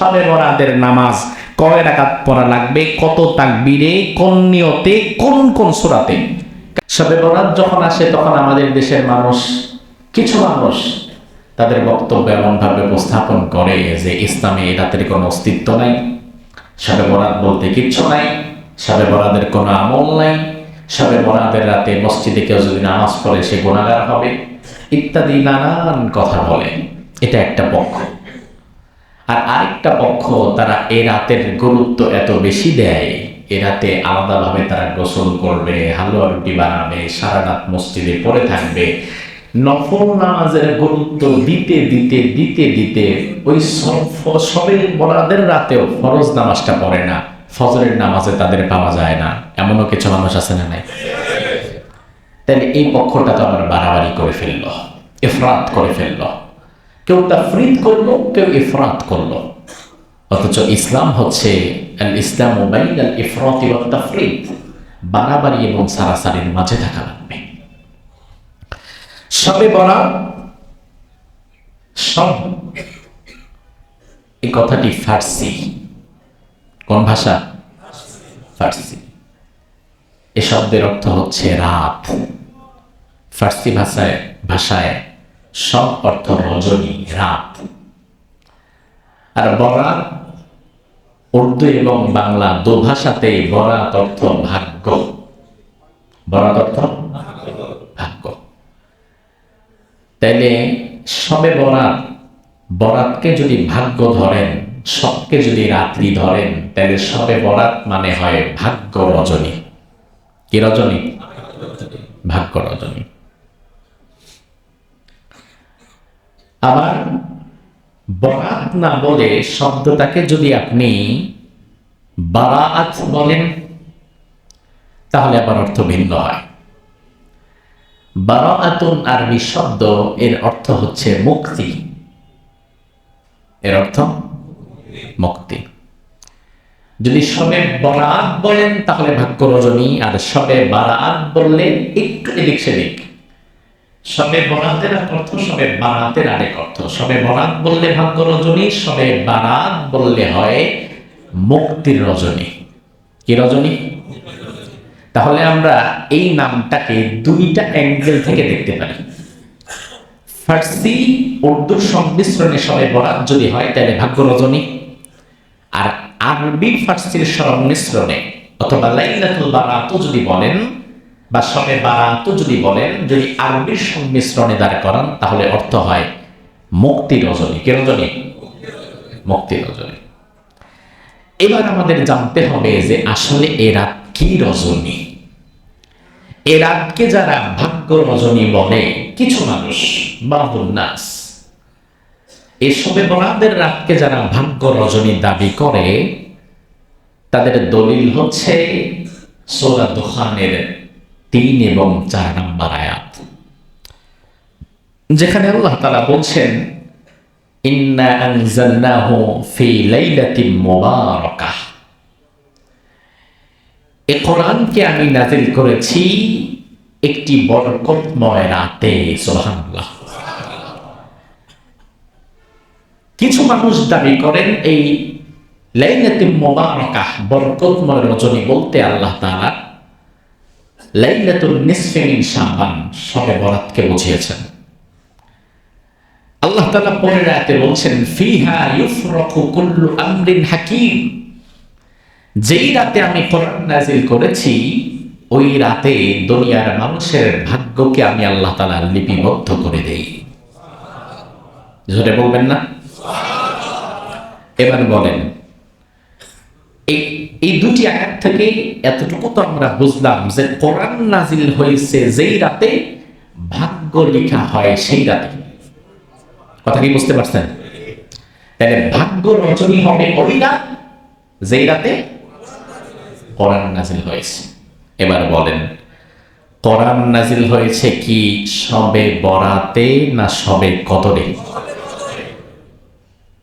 শবে বরাতের নামাজ কয় রাকাত পড়া লাগবে, কত তাকবীরে, কোন নিয়তে, কোন কোন সূরাতে। শবে বরাত যখন আসে তখন আমাদের দেশের মানুষ, কিছু মানুষ তাদের বক্তব্য এমন ভাবে উপস্থাপন করে যে ইসলামে এই রাতের কোনো অস্তিত্ব নাই, শবে বরাত বলতে কিচ্ছু নাই, শবে বরাতের কোনো আমল নাই, শবে বরাতের রাতে মসজিদে কেউ যদি নামাজ পড়ে সে গুনাহগার হবে, ইত্যাদি নানান কথা বলে। এটা একটা পক্ষ। আর আরেকটা পক্ষ, তারা এ রাতের গুরুত্ব এত বেশি দেয়, এ রাতে আলাদাভাবে তারা গোসল করবে, হালুয়া রুটি বানাবে, সারা রাত মসজিদে পড়ে থাকবে, নফল নামাজের গুরুত্ব দিতে দিতে দিতে দিতে ওই শবে বরাতের রাতেও ফরজ নামাজটা পড়ে না, ফজরের নামাজে তাদের পাওয়া যায় না। এমনও কিছু মানুষ আছে না নাই? তাহলে এই পক্ষটা তো আবার বাড়াবাড়ি করে ফেললো, ইফরাত করে ফেললো। কেউ তাফরিদ করলো, কেউ ইফরাত করলো। অথচ ইসলাম হচ্ছে আল ইসলামু বাইনাল ইফরাতি ওয়াত তাফরিদ, বাড়াবাড়ি এবং সারাসারির মাঝে থাকা লাগবে। শবে বরাত সব, এই কথাটি ফার্সি। কোন ভাষা? ফার্সি। এ শব্দের অর্থ হচ্ছে রাত। ফার্সি ভাষায় সব অর্থ রজনী, রাত। আর বরাত উর্দু এবং বাংলা দু ভাষাতেই বরাত অর্থ ভাগ্য। বরাত অর্থ ভাগ্য। তাইলে শবে বরাত, বরাতকে যদি ভাগ্য ধরেন, সবকে যদি রাত্রি ধরেন, তাহলে শবে বরাত মানে হয় ভাগ্য রজনী। কি রজনী? ভাগ্য রজনী। আবার বরাত না বলে শব্দটাকে যদি আপনি বারাআত বলেন, তাহলে আবার অর্থ ভিন্ন হয়। বারাআতুন আরবি শব্দ, এর অর্থ হচ্ছে মুক্তি। এর অর্থ মুক্তি। যদি শবে বরাত বলেন তাহলে ভাগ্য রজনী, আর শবে বারাআত বললে একটু এদিক সেদিক। শবে বরাতের এক অর্থ, শবে বারাতের আরেক অর্থ। শবে বরাত বললে ভাগ্য রজনী, শবে বারাত বললে হয় মুক্তির রজনী। কি রজনী? তাহলে আমরা এই নামটাকে দুইটা অ্যাঙ্গেল থেকে দেখতে পারি। ফার্সি উর্দুর সংমিশ্রণে শবে বরাত যদি হয় তাহলে ভাগ্য রজনী, আর আরবি ফার্সির সংমিশ্রণে অথবা লাইলাতুল বারাতও যদি বলেন বা শবে বারাতও যদি বলেন, যদি আরবির সংমিশ্রণে দাঁড় করান তাহলে অর্থ হয় মুক্তি রজনী। কি রজনী? মুক্তি রজনী। এবার আমাদের জানতে হবে যে আসলে এ রাত কি রজনী। এ রাতকে যারা ভাগ্য রজনী বলে কিছু মানুষ, বাদুন নাস, এই শবে বরাতের রাতকে যারা ভাগ্য রজনী দাবি করে, তাদের দলিল হচ্ছে সূরা দুখানের 3 এবং 4 নম্বর আয়াত, যেখানে আল্লাহ তাআলা বলছেন ইন্না আনজালনাহু ফি লাইলাতিন মুবারাকাহ। এই কোরআনকে আমি নাযিল করেছি একটি বরকতময় রাতে। সুবহানাল্লাহ। কিছু মানুষ দাবি করেন এই লাইলাতুল মুবারাকাহ, বরকতময় রজনী বলতে আল্লাহ তাআলা লাইলাতুল নিসফি মিন শাবান, শবে বরাতকে বুঝিয়েছেন। আল্লাহ তাআলা পরের আয়াতে বলছেন ফিহা ইউফরাকু কুল্লু আমরিন হাকিম। যেই রাতে আমি কোরআন নাযিল করেছি, ওই রাতে দুনিয়ার মানুষের ভাগ্যকে আমি আল্লাহ তাআলা লিপিবদ্ধ করে দেই। জোরে বলবেন না? এবার বলেন, এই দুটি আয়াত থেকে এতটুকু তো আমরা বুঝলাম যে কোরআন নাযিল হয়েছে যেই রাতে, ভাগ্য লেখা হয় সেই রাতে। কথা কি বুঝতে পারছেন? তাহলে ভাগ্য রচনী হবে ওই রাত যেই রাতে কোরআন নাযিল হয়েছে। এবার বলেন, কোরআন নাযিল হয়েছে কি শবে বরাতে না শবে কদরে?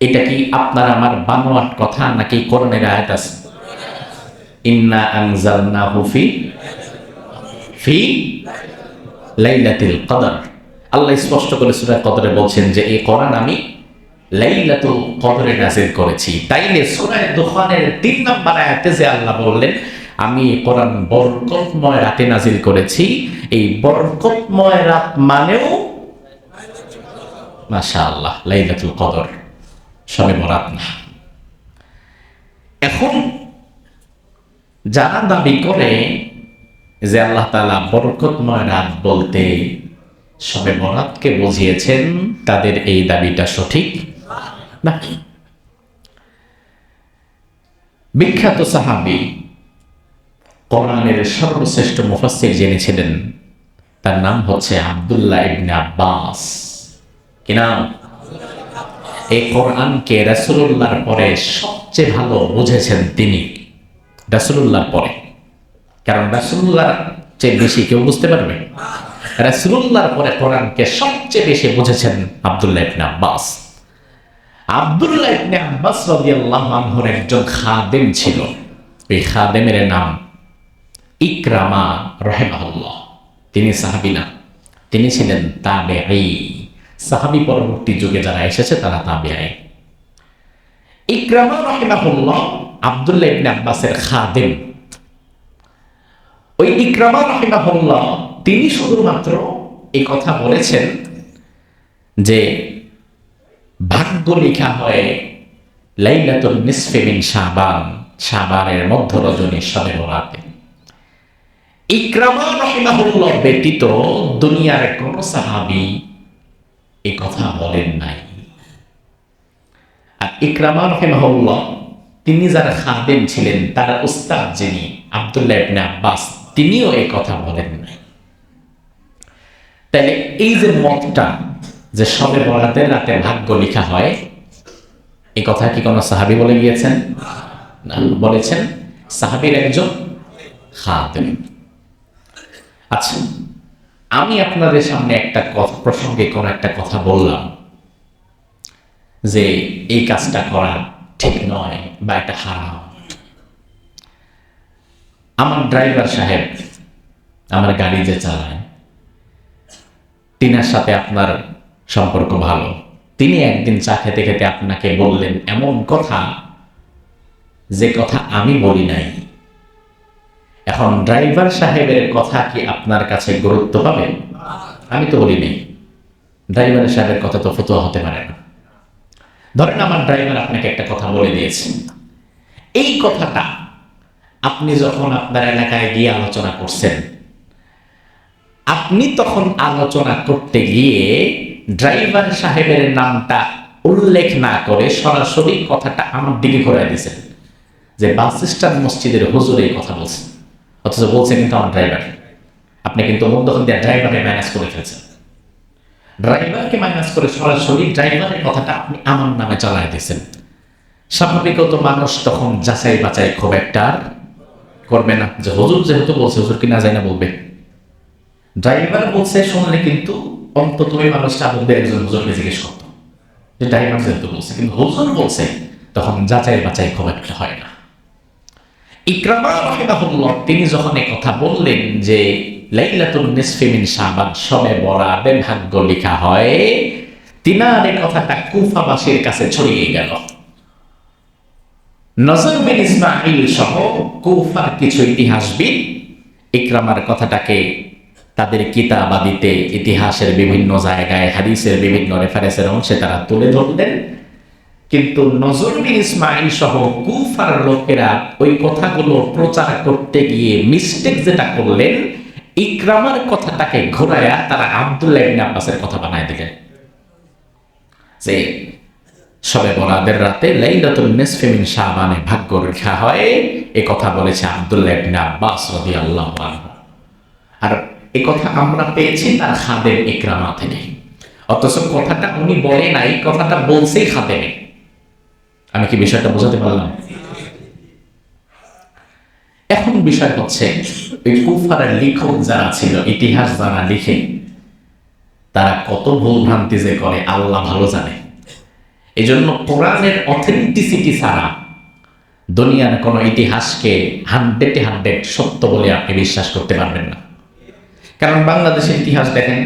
এটা কি আপনার আমার বানোয়াট কথা নাকি কোরআনের আয়াত আছে? ইন্না আনজালনাহু ফি লাইলাতিল কদর। আল্লাহ স্পষ্ট করে সূরা কদরে বলছেন যে এই কোরআন আমি লাইলাতুল কদরে নাযিল করেছি। তাইলে সূরা দুখানের 3 নম্বর আয়াতে যে আল্লাহ বললেন আমি কোরআন বরকতময় রাতে নাযিল করেছি, এই বরকতময় রাত মানেও মাশাআল্লাহ লাইলাতুল কদর, শবে বরাত না। এখন যারা দাবি করে যে আল্লাহ তাআলা বরকতময় রাত বলতে শবে বরাতকে বুঝিয়েছেন, তাদের এই দাবিটা সঠিক না। বিখ্যাত সাহাবী, কোরআনের সর্বশ্রেষ্ঠ মুফাসসির যিনি ছিলেন, তার নাম হচ্ছে আব্দুল্লাহ ইবনে আব্বাস। কি নাম? এই কোরআনকে রাসূলুল্লাহর পরে সবচেয়ে ভালো বুঝেছেন তিনি, রাসূলুল্লাহর পরে। কারণ রাসূলুল্লাহর চেয়ে বেশি কেউ বুঝতে পারবে? রাসূলুল্লাহর পরে কোরআনকে সবচেয়ে বেশি বুঝেছেন আব্দুল্লাহ ইবনে আব্বাস। আব্দুল্লাহ ইবনে আব্বাস রাদিয়াল্লাহু আনহুর একজন খাদেম ছিল, এই খাদেমের নাম ইকরামা রাহিমাহুল্লাহ। তিনি সাহাবী না, তিনি ছিলেন তাবেঈ। সাহাবী পরবর্তী যুগে যারা এসেছে তারা তাবেঈ। ইকরামা রাহিমাহুল্লাহ আব্দুল্লাহ ইবনে আব্বাসের খাদেম। ওই ইকরামা রাহিমাহুল্লাহ তিনি শুধুমাত্র এই কথা বলেছেন যে ভাগ্য লেখা হয় লাইলাতুল নিসফি মিন শাবান, শাবানের মধ্য রজনী শবে বরাতে। ইকরামা রাহিমাহুল্লাহ ব্যতীত দুনিয়ার কোন সাহাবী এই কথা বলেন নাই। আর ইকরামা রাহিমাহুল্লাহ তিনি যারা খাদেম ছিলেন, তার উস্তাদ যিনি আব্দুল্লাহ ইবনে আব্বাস, তিনিও এই কথা বলেন নাই। তাহলে এই যে মতটা যে শবে বরাতের রাতে ভাগ্য লেখা হয়, এই কথা কি কোনো সাহাবী বলে গিয়েছেন? না, বলেছেন সাহাবীর একজন খাদেম। আচ্ছা, আমি আপনাদের সামনে একটা প্রসঙ্গে কোন একটা কথা বললাম যে এই কাজটা করা ঠিক নয় বা এটা হারাম। আমার ড্রাইভার সাহেব, আমার গাড়ি যে চালায়, তিনার সাথে আপনার সম্পর্ক ভালো, তিনি একদিন চা খেতে খেতে আপনাকে বললেন এমন কথা যে কথা আমি বলি নাই। এখন ড্রাইভার সাহেবের কথা কি আপনার কাছে গুরুত্ব পাবে? আমি তো বলি নাই, ড্রাইভার সাহেবের কথা তো ফতোয়া হতে পারে না। ধরেন আমার ড্রাইভার আপনাকে একটা কথা বলে দিয়েছে, এই কথাটা আপনি যখন আপনার এলাকায় গিয়ে আলোচনা করছেন, আপনি তখন আলোচনা করতে গিয়ে ড্রাইভার সাহেবের নামটা উল্লেখ না করে সরাসরি কথাটা আমার দিকে ঘুরাই দিয়েছেন যে বাস স্ট্যান্ড মসজিদের হুজুর এই কথা বলছেন, অথচ বলছেন কিন্তু আমার ড্রাইভার। আপনি কিন্তু মধ্যখান দিয়ে ড্রাইভারকে মাইনাস করে ফেলছেন। ড্রাইভারকে মাইনাস করে সরাসরি ড্রাইভারের কথাটা আপনি আমার নামে চালাই দিয়েছেন। স্বাভাবিকত মানুষ তখন যাচাই বাছাই খুব একটা করবে না, যে হুজুর যেহেতু বলছে হুজুর কি না যায় না বলবে। ড্রাইভার বলছে শুনলে কিন্তু অন্তত ওই মানুষটা আমাদের একজন হুজুরকে জিজ্ঞেস করতো যে ড্রাইভার যেহেতু বলছে, কিন্তু হুজুর বলছে তখন যাচাই বাছাই খুব একটা হয় না। ইকরামা রাহিমাহুল্লাহ তিনি যখন এই কথা বললেন যে লাইলাতুল নিসফি মিন শাবান, শবে বরাতে ভাগ্য লেখা হয়, তিনার এই কথাটা কুফাবাসীর কাছে ছড়িয়ে গেল। নজর বিন ইসমাঈল সহ কুফার কিছু ইতিহাসবিদ ইকরামার কথাটাকে তাদের কিতাবাদিতে ইতিহাসের বিভিন্ন জায়গায় হাদিসের বিভিন্ন রেফারেন্সের অংশে তারা তুলে ধরলেন। কিন্তু নজর বিন ইসমাঈল সহ কুফার লোকেরা ওই কথাগুলো প্রচার করতে গিয়ে মিস্টেক যেটা করলেন, ইকরামার কথাটাকে ঘোরায়া তারা আব্দুল্লাহ ইবনে আব্বাসের কথা বানায় দিলেন যে শবে বরাতের রাতে লাইলাতুল নিসফি মিন শাবানে ভাগ্য লেখা হয়, এই কথা বলেছে আব্দুল্লাহ ইবনে আব্বাস রাদিয়াল্লাহু আনহু। আর এই কথা আমরা পেয়েছি তার খাদেম ইকরামা থেকে, অথচ কথাটা উনি বলে নাই, কথাটা বলছেই খাদেমে। আমি কি বিষয়টা বোঝাতে পারলাম? এখন বিষয় হচ্ছে ওই কুফার লেখক যারা ছিল, ইতিহাস যারা লিখে, তারা কত ভুল ভ্রান্তি যে করে আল্লাহ ভালো জানে। এই জন্য কোরআনের অথেন্টিসিটি ছাড়া দুনিয়ার কোন ইতিহাসকে 100% সত্য বলে আপনি বিশ্বাস করতে পারবেন না। কারণ বাংলাদেশের ইতিহাস দেখেন,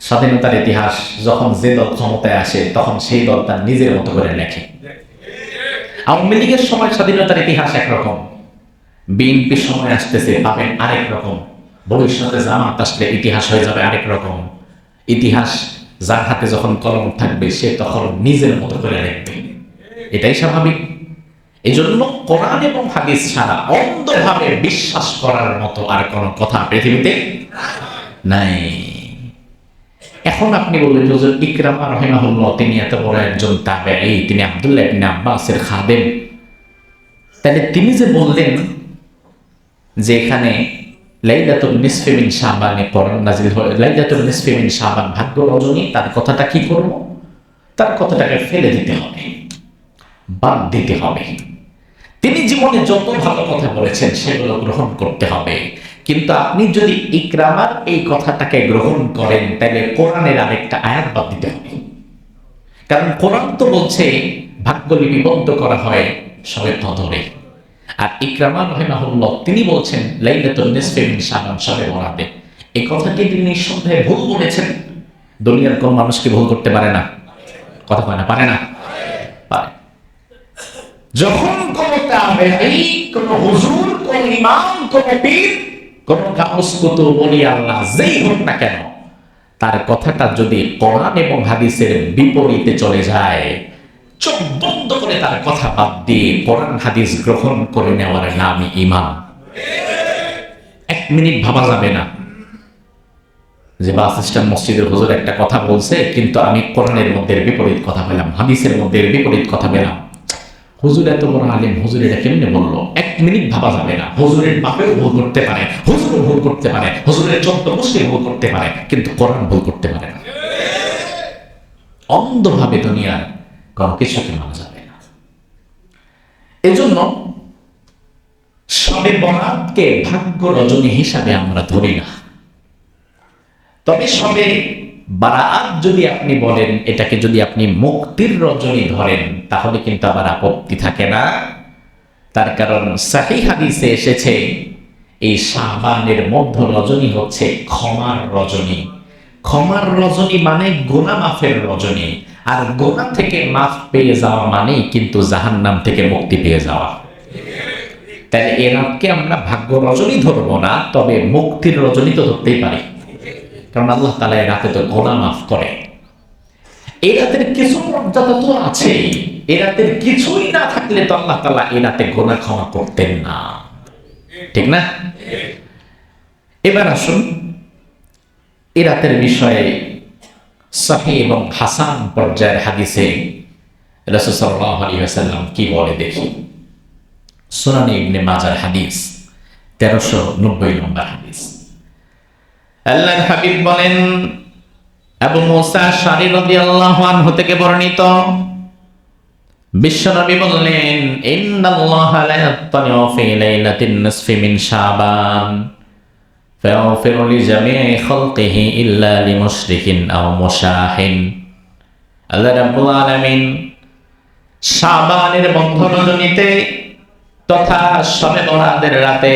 স্বাধীনতার ইতিহাস যখন যে দল ক্ষমতায় আসে তখন সেই দল তার নিজের মতো করে লেখে। আওয়ামী লীগের সময় স্বাধীনতার ইতিহাস একরকম, বিএনপির সময় আসতেছে পাবেন আরেক রকম, ভবিষ্যতে জামাত আসলে ইতিহাস হয়ে যাবে আরেক রকম। ইতিহাস যার হাতে যখন কলম থাকবে সে তখন নিজের মতো করে লিখবে, এটাই স্বাভাবিক। এজন্য কোরআন এবং হাদিস ছাড়া অন্ধভাবে বিশ্বাস করার মতো আর কোনো কথা পৃথিবীতে নাই। এখন আপনি বললেন হুজুর ইকরামা রাহিমাহুল্লাহ তিনি এত বড় একজন তাবেঈ, তিনি আব্দুল্লাহ ইবনে আব্বাসের খাদেম, তাহলে তিনি যে বললেন যে এখানে লাইলাতুল নিসফি মিন শাবানে কোরআন নাজিল হয়, লাইলাতুল নিসফি মিন শাবান ভাগ্য রজনী, তার কথাটা কি করব? তার কথাটাকে ফেলে দিতে হবে, বাদ দিতে হবে। তিনি জীবনে যত ভালো কথা বলেছেন সেগুলো গ্রহণ করতে হবে, কিন্তু আপনি যদি ইকরামার এই কথাটাকে গ্রহণ করেন তাহলে কোরআনের আরেকটা আয়াত বাদ দিতে হবে। কারণ কোরআন তো বলছে ভাগ্য লিপিবদ্ধ করা হয় সবে কদরে, আর ইকরামা রাহিমাহুল্লাহ তিনি বলছেন লাইলাতুল নিসফি মিন শাবান সবে বরাতে। এই কথাটি তিনি নিঃসন্দেহে ভুল বলেছেন। দুনিয়ার কোন মানুষকে ভুল করতে পারে না? কথা কয় না, পারে না? পারে। যখন কোন তাবেঈ, কোন হুজুর, কোন ইমাম, কোন পীর, কোন গাউস কুতুব ওলি আল্লাহ যেই হোক না কেন, তার কথাটা যদি কোরআন এবং হাদিসের বিপরীতে চলে যায়, চোখ বন্ধ করে তার কথা বাদ দিয়ে কোরআন হাদিস গ্রহণ করে নেওয়ার নামই ঈমান। এক মিনিট ভাবা যাবে না যে বাস স্ট্যান্ড মসজিদের হুজুর একটা কথা বলছে কিন্তু আমি কোরআনের মধ্যে বিপরীত কথা পেলাম, হাদিসের মধ্যে বিপরীত কথা পেলাম, হুজুর এত বড় আলেম, হুজুর এটা কেমনে বললো? এক মিনিট ভাবা যাবে না। হুজুরের বাপেও ভুল করতে পারে, হুজুরও ভুল করতে পারে, হুজুরের 14 মুসলিম ভুল করতে পারে, কিন্তু কোরআন ভুল করতে পারে না। অন্ধভাবে দুনিয়ার কোনো কিছুকে মানা যাবে না। এজন্য শবে বরাতকে ভাগ্য রজনী হিসাবে আমরা ধরি না। তবে শবে বারাত যদি আপনি বলেন, এটাকে যদি আপনি মুক্তির রজনী ধরেন তাহলে কিন্তু আবার আপত্তি থাকে না। তার কারণ সহিহ হাদিসে এসেছে এই শাবানের মধ্য রজনী হচ্ছে ক্ষমার রজনী। ক্ষমার রজনী মানে গুনাহ মাফের রজনী, আর গুনাহ থেকে মাফ পেয়ে যাওয়া মানে কিন্তু জাহান্নাম থেকে মুক্তি পেয়ে যাওয়া। তাহলে এ রাতকে আমরা ভাগ্য রজনী ধরবো না, তবে মুক্তির রজনী তো ধরতেই পারি, কারণ আল্লাহ তাআলা এই রাতে তো গুনাহ মাফ করে। এই রাতের কিছু মর্যাদা তো আছে, এই রাতের কিছুই না থাকলে তো আল্লাহ তাআলা এই রাতে গুনাহ ক্ষমা করতেন না, ঠিক না? এবার আসুন এই রাতের বিষয়ে সহিহ এবং হাসান পর্যায়ের হাদিসে রাসূল সাল্লাল্লাহু আলাইহি ওয়াসাল্লাম কি বলে দেখি। সুনান ইবনে মাজার হাদিস 1390 নম্বর হাদিস। আল্লাহর হাবিব বলেন, আবু মুসা আশআরী রাদিয়াল্লাহু আনহু থেকে বর্ণিত, বিশ্বনবী বললেন, ইন্নাল্লাহা লা ইয়াত্তালিউ ফি লাইলাতিন নিসফি মিন শাবান ফায়াগফিরু লিজামিই খালকিহি ইল্লা লিমুশরিকিন আও মুশাহিন। আল্লাহ রাব্বুল আলামিন শাবানের মধ্য রজনীতে তথা শবে বরাতের রাতে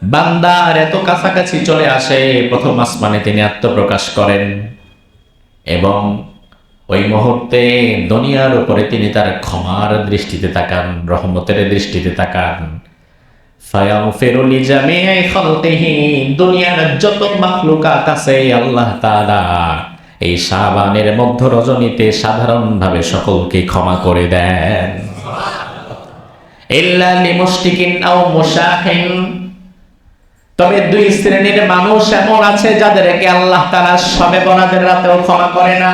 বান্দার এত কাছাকাছি চলে আসে, প্রথম আসমানে তিনি আত্মপ্রকাশ করেন এবং ওই মুহূর্তে দুনিয়ার উপরে তিনি তার ক্ষমার দৃষ্টিতে তাকান, রহমতের দৃষ্টিতে তাকান। ফায়াগফিরু লিজামিই খালকিহি, দুনিয়ার যত মাখলুকাত আছে আল্লাহ তাআলা এই শাবানের মধ্য রজনীতে সাধারণভাবে সকলকে ক্ষমা করে দেন। ইল্লা লিমুশরিকিন আও মুশাহিন, তবে দুই শ্রেণীর মানুষ এমন আছে যাদেরকে আল্লাহ তাআলা শবে বরাতের রাতেও ক্ষমা করে না।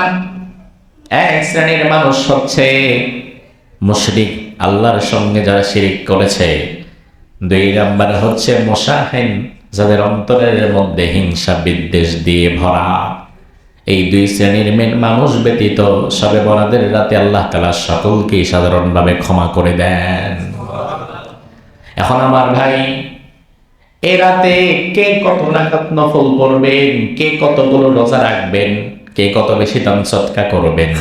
এক শ্রেণীর মানুষ হচ্ছে মুশরিক, আল্লাহর সঙ্গে যারা শিরিক করেছে। দুই নাম্বার হচ্ছে মুশাহিন, যাদের অন্তরের মধ্যে হিংসা বিদ্বেষ দিয়ে ভরা। এই দুই শ্রেণীর মানুষ ব্যতীত শবে বরাতের রাতে আল্লাহ তাআলা সকলকেই সাধারণভাবে ক্ষমা করে দেন। এখন আমার ভাই, এ রাতে কে কত রাকাত নফল পড়বেন, কে কতগুলো রোজা রাখবেন, কে কত বেশি দান সদকা করবেন,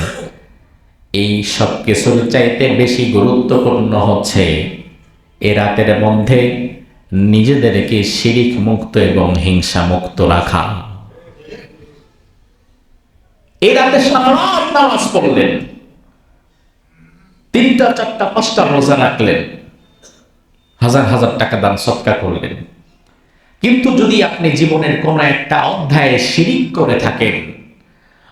এই সব কিছুর চাইতে বেশি গুরুত্বপূর্ণ হচ্ছে এ রাতের মধ্যে নিজেদেরকে শিরিক মুক্ত এবং হিংসা মুক্ত রাখা। এই রাতে সারা রাত নামাজ পড়লেন, 3টা 4টা 5টা রোজা রাখলেন, হাজার হাজার টাকা দান সদকা করলেন। কিন্তু যদি আপনি জীবনের কোন একটা অধ্যায়ে শিরিক করে থাকেন,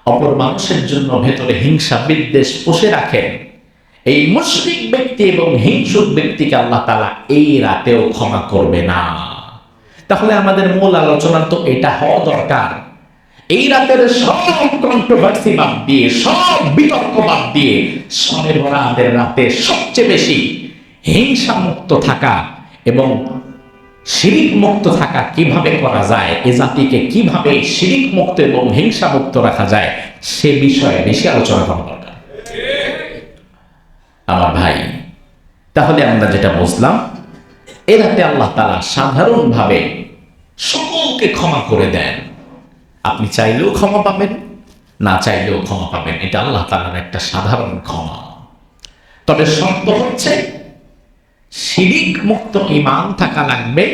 অপর মানুষের জন্য ভেতরে হিংসা বিদ্বেষ পুষে রাখেন, এই মুশরিক ব্যক্তি এবং হিংসুক ব্যক্তিকে আল্লাহ তাআলা এই রাতেও ক্ষমা করবে না। তাহলে আমাদের মূল আলোচনা তো এটা হওয়া দরকার, এই রাতের সব কন্ট্রোভার্সি বাদ দিয়ে, সব বিতর্ক বাদ দিয়ে, শবে বরাতের রাতে সবচেয়ে বেশি হিংসা মুক্ত থাকা এবং শিরিক মুক্ত থাকা কিভাবে করা যায়, এ জাতিকে কিভাবে শিরিক মুক্ত এবং হিংসা মুক্ত রাখা যায়, সে বিষয়ে বেশি আলোচনা করা দরকার। আমার ভাই, তাহলে আমরা যেটা বুঝলাম, এ রাতে আল্লাহ তাআলা সাধারণভাবে সকলকে ক্ষমা করে দেন। আপনি চাইলেও ক্ষমা পাবেন, না চাইলেও ক্ষমা পাবেন, এটা আল্লাহ তাআলার একটা সাধারণ ক্ষমা। তবে শর্ত হচ্ছে শিরিক মুক্ত ঈমান থাকা লাগবে,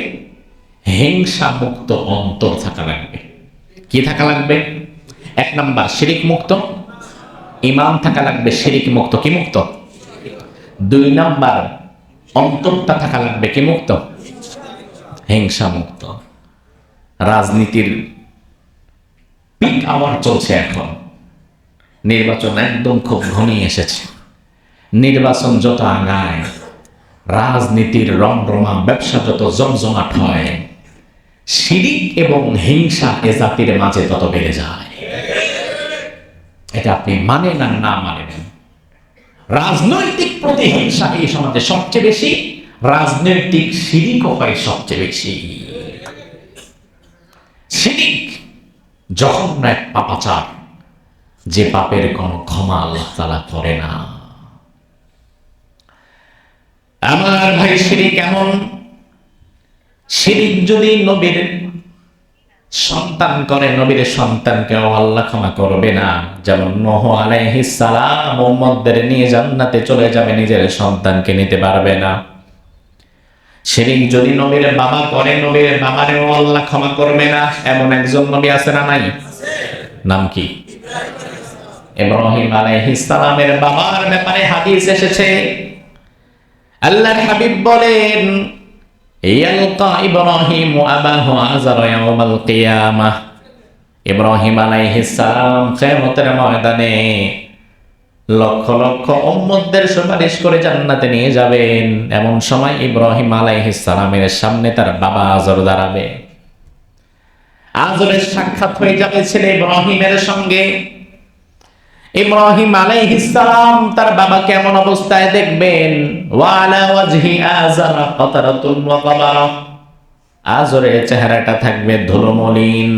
হিংসা মুক্ত অন্তর থাকা লাগবে। কি থাকা লাগবে? 1 নাম্বার শিরিক মুক্ত ঈমান থাকা লাগবে, শিরিক মুক্ত কি মুক্ত? 2 নাম্বার অন্তরটা থাকা লাগবে কি মুক্ত? হিংসা মুক্ত। রাজনীতির পিক আওয়ার চলছে এখন, নির্বাচন একদম খুব ঘনিয়ে এসেছে। নির্বাচন যত আগায়, রাজনীতির রমরমা ব্যবসা যত জমজমাট হয়, শিরিক এবং হিংসা এ জাতির মাঝে তত বেড়ে যায়। এটা আপনি মানেন আর না মানেন, রাজনৈতিক প্রতিহিংসা এই সমাজে সবচেয়ে বেশি, রাজনৈতিক শিরিকও হয় সবচেয়ে বেশি। শিরিক জঘন্য এক পাপাচার, যে পাপের কোনো ক্ষমা আল্লাহ তাআলা করে না। আমার ভাই, শিরিক এমন, শিরিক যদি নবীর সন্তান করে, নবীর সন্তানকেও আল্লাহ ক্ষমা করবে না। যেমন নূহ আলাইহিস সালাম উম্মতদের নিয়ে জান্নাতে চলে যাবে, নিজের সন্তানকে নিতে পারবে না। শিরিক যদি নবীর বাবা করে, নবীর বাবারেও আল্লাহ ক্ষমা করবে না। এমন একজন নবী আছে না নাই? নাম কি? ইব্রাহিম আলাইহিস সালামের বাবার ব্যাপারে হাদিস এসেছে, আল্লাহর হাবিব বলেন, ইয়ালকা ইব্রাহিম আবাহু আযর ইয়াউমাল কিয়ামাহ। ইব্রাহিম আলাইহিস সালাম কিয়ামতের ময়দানে লক্ষ লক্ষ উম্মতদের সুপারিশ করে জান্নাতে নিয়ে যাবেন। এমন সময় ইব্রাহিম আলাইহিস সালামের সামনে তার বাবা আযর দাঁড়াবে। আযরের সাক্ষাৎ হয়ে যাবে ছেলে ইব্রাহিমের সঙ্গে। ইব্রাহিম আলাইহিস সালাম তার বাবাকে এমন অবস্থায় দেখবেন, ওয়া আলা ওয়াজহি আযর কাতারাতুন ওয়া গাবারা। আযরের চেহারাটা থাকবে ধুলোমলিন।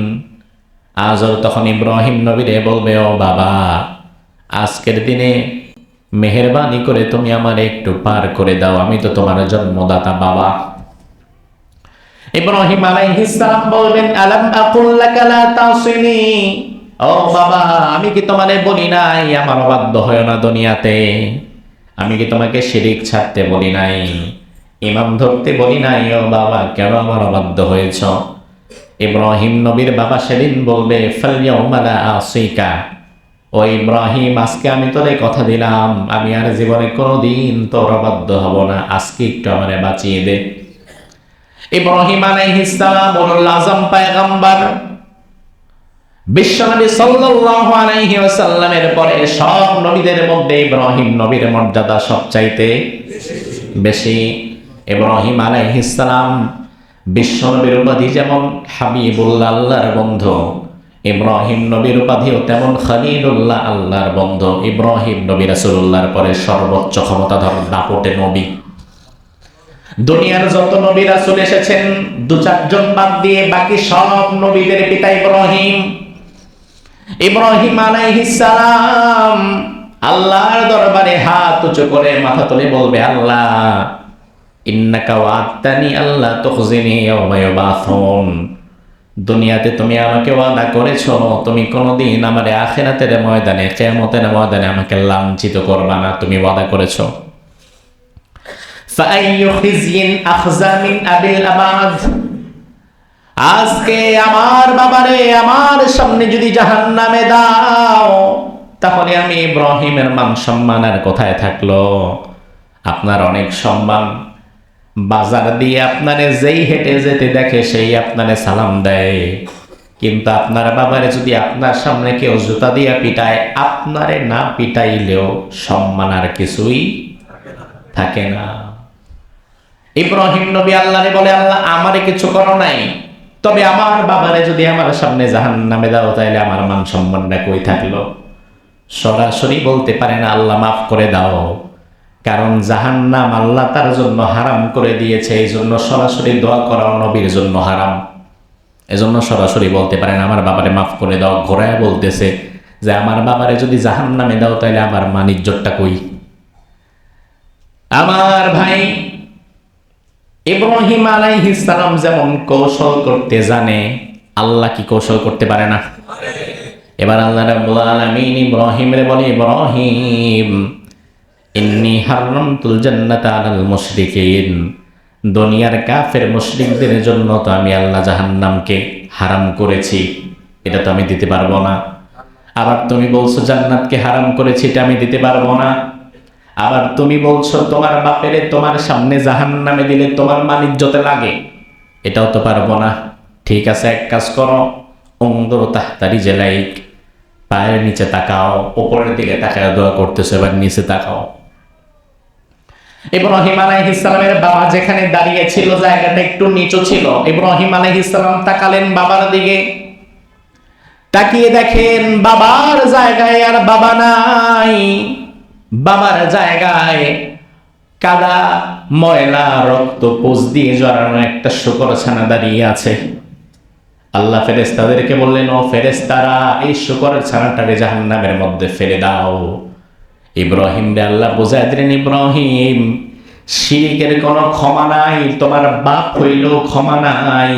আযর তখন ইব্রাহিম নবীরে বলবে, ও বাবা, আজকের দিনে মেহেরবানি করে তুমি আমার একটু পার করে দাও, আমি তো তোমার জন্মদাতা বাবা। ইব্রাহিম আলাইহিস সালাম বলবেন, আলাম আকুল লাকা লা তাসিনি। ও বাবা, আমি কি তোমারে বলি নাই আমার অবাধ্য হয় না দুনিয়াতে? আমি কি তোমাকে শিরিক ছাড়তে বলি নাই, ইমাম ধরতে বলি নাই? ও বাবা, কেন আমার অবাধ্য হয়েছ? ইব্রাহিম নবীর বাবা সেদিন বলবে, ফালইয়াউমা লা আসিকা। ও ইব্রাহিম, আজকে আমি তোরে কথা দিলাম, আমি আর জীবনে কোনোদিন তোর অবাধ্য হব না, আজকে একটু আমারে বাঁচিয়ে দে। ইব্রাহিম আলাইহিস সালাম উলুল আযম পয়গম্বর, বিশ্বনবী সাল্লাল্লাহু আলাইহি ওয়াসাল্লামের পরে সব নবীদের মধ্যে ইব্রাহিম নবীর মর্যাদা সবচাইতে বেশি। ইব্রাহিম আলাইহিস সালাম বিশ্বনবীর উপাধি যেমন হাবিবুল্লাহ, আল্লাহর বন্ধু, ইব্রাহিম নবীর উপাধিও তেমন খলিলুল্লাহ, আল্লাহর বন্ধু। ইব্রাহিম নবী রাসূলুল্লাহর পরে সর্বোচ্চ ক্ষমতাধর দাপটে নবী। দুনিয়ার যত নবী রাসূল এসেছেন, 2-4 জন বাদ দিয়ে বাকি সব নবীদের পিতা ইব্রাহিম। ইব্রাহিম আলাইহিস সালাম আল্লাহর দরবারে হাত উঁচু করে মাথা তুলে বলবে, আল্লাহ, ইন্নাকা ওয়া'আদতানি আল্লা তুখজিনি ইয়াওমা ইউবাসুন। দুনিয়াতে তুমি আমাকে ওয়াদা করেছো, তুমি কোনোদিন আমারে আখিরাতের ময়দানে, কিয়ামতের ময়দানে আমাকে লাঞ্ছিত করবা না, তুমি ওয়াদা করেছো। ফাআইয়ু খিজইন আখযা মিন আবিল আবাদ। আজকে আমার বাবারে আমার সামনে যদি জাহান্নামে দাও, তাহলে আমি ইব্রাহিমের মান সম্মান আর কোথায় থাকলো? আপনার অনেক সম্মান, বাজার দিয়ে আপনারে যেই হেঁটে যেতে দেখে সেই আপনারে সালাম দেয়, কিন্তু আপনার বাবারে যদি আপনার সামনে কেউ জুতা দিয়ে পিটায়, আপনারে না পিটাইলেও সম্মান আর কিছুই থাকে না। ইব্রাহিম নবী আল্লাহরে বলে, আল্লাহ আমারে কিছু করো নাই, তবে আমার বাবারে যদি আমার সামনে জাহান্নামে দাও তাইলে আমার মান সম্মানটা কই থাকলো? সরাসরি বলতে পারে না আল্লাহ মাফ করে দাও, কারণ জাহান্নাম আল্লাহ তার জন্য হারাম করে দিয়েছে, এই জন্য সরাসরি দোয়া করা নবীর জন্য হারাম। এজন্য সরাসরি বলতে পারে না আমার বাবারে মাফ করে দাও, ঘোরায় বলতেছে যে আমার বাবারে যদি জাহান্নামে দাও তাইলে আমার মান ইজ্জতটা কই? আমার ভাই, ইব্রাহিম আলাইহিস সালাম যেমন কৌশল করতে জানে, আল্লাহ কি কৌশল করতে পারে না? এবার আল্লাহ রাব্বুল আলামিন ইব্রাহিমরে বলে, ইব্রাহিম ইন্নী হারামতুল জান্নাতা আলাল মুশরিকিন, দুনিয়ার কাফের মুশরিকদের জন্য তো আমি আল্লাহ জাহান্নামকে হারাম করেছি, এটা তো আমি দিতে পারবো না। আবার তুমি বলছো জান্নাতকে হারাম করেছি, এটা আমি দিতে পারবো না। আবার তুমি বলছো তোমার বাপেরে তোমার সামনে জাহান্নামে দিলে তোমার মান ইজ্জতে লাগে, এটাও তো পারবো না। ঠিক আছে, এক কাজ করো, উনদুর তাহতা রিজলাইক, পায়ের নিচে তাকাও, উপরের দিকে তাকায় দোয়া করতেছো, এবার নিচে তাকাও। ইব্রাহিম আলাইহিস সালামের বাবা যেখানে দাঁড়িয়ে ছিল জায়গাটা একটু নিচু ছিল। ইব্রাহিম আলাইহিস সালাম তাকালেন বাবার দিকে, তাকিয়ে দেখেন বাবার জায়গায় আর বাবা নাই। বাবার জায়গায় কাদা, ময়লা, রক্ত, পোষ দিয়ে জড়ানো একটা শূকর ছানা দাঁড়িয়ে আছে। আল্লাহ ফেরেশতাদেরকে বললেন, ও ফেরেশতারা, এই শূকর ছানাটারে জাহান্নামের মধ্যে ফেলে দাও। ইব্রাহিম রে আল্লাহ বোঝায় দিলেন, ইব্রাহিম শিরকের কোনো ক্ষমা নাই, তোমার বাপ হইলেও ক্ষমা নাই।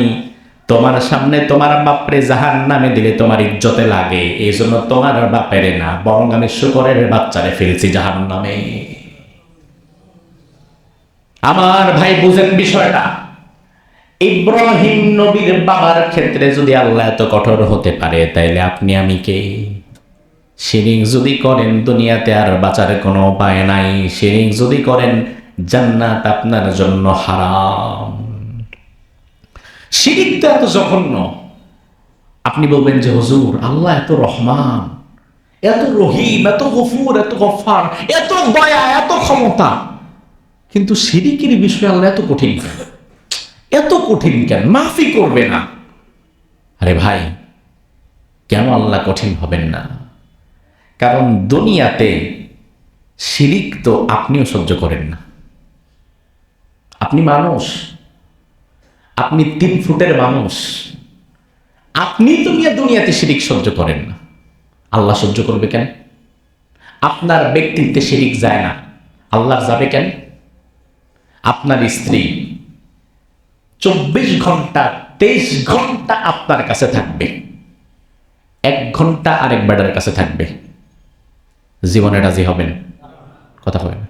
তোমার সামনে তোমার বাপরে জাহান্নামে দিলে তোমার ইজ্জতে লাগে, এই জন্য তোমার বাপেরে না, বরং আমি শূকরের বাচ্চারে ফেলছি জাহান্নামে। আমার ভাই বুঝেন বিষয়টা, ইব্রাহিম নবীর বাবার ক্ষেত্রে যদি আল্লাহ এত কঠোর হতে পারে, তাইলে আপনি আমি কে? শিরিক যদি করেন দুনিয়াতে আর বাঁচার কোনো উপায় নাই, শিরিক যদি করেন জান্নাত আপনার জন্য হারাম। শিরিক তো এত জঘন্য, আপনি বলবেন যে হুজুর আল্লাহ এত রহমান, এত রহিম, এত গফুর, এত গফফার, এত দয়া, এত ক্ষমতা, কিন্তু শিরিকের বিষয়ে আল্লাহ এত কঠিন কেন? এত কঠিন কেন? মাফি করবে না? আরে ভাই, কেন আল্লাহ কঠিন হবেন না? কারণ দুনিয়াতে শিরিক তো আপনিও সহ্য করেন না। আপনি মানুষ, আপনি 3 ফুটের মানুষ, আপনি তো দুনিয়াতে শিরিক সহ্য করেন না, আল্লাহ সহ্য করবে কেন? আপনার ব্যক্তিত্বে শিরিক যায় না, আল্লাহ যাবে কেন? আপনার স্ত্রী 24 ঘন্টা 23 ঘন্টা আপনার কাছে থাকবে, 1 ঘন্টা আরেক বেডার কাছে থাকবে, জীবনে রাজি হবেন? কথা হবে না,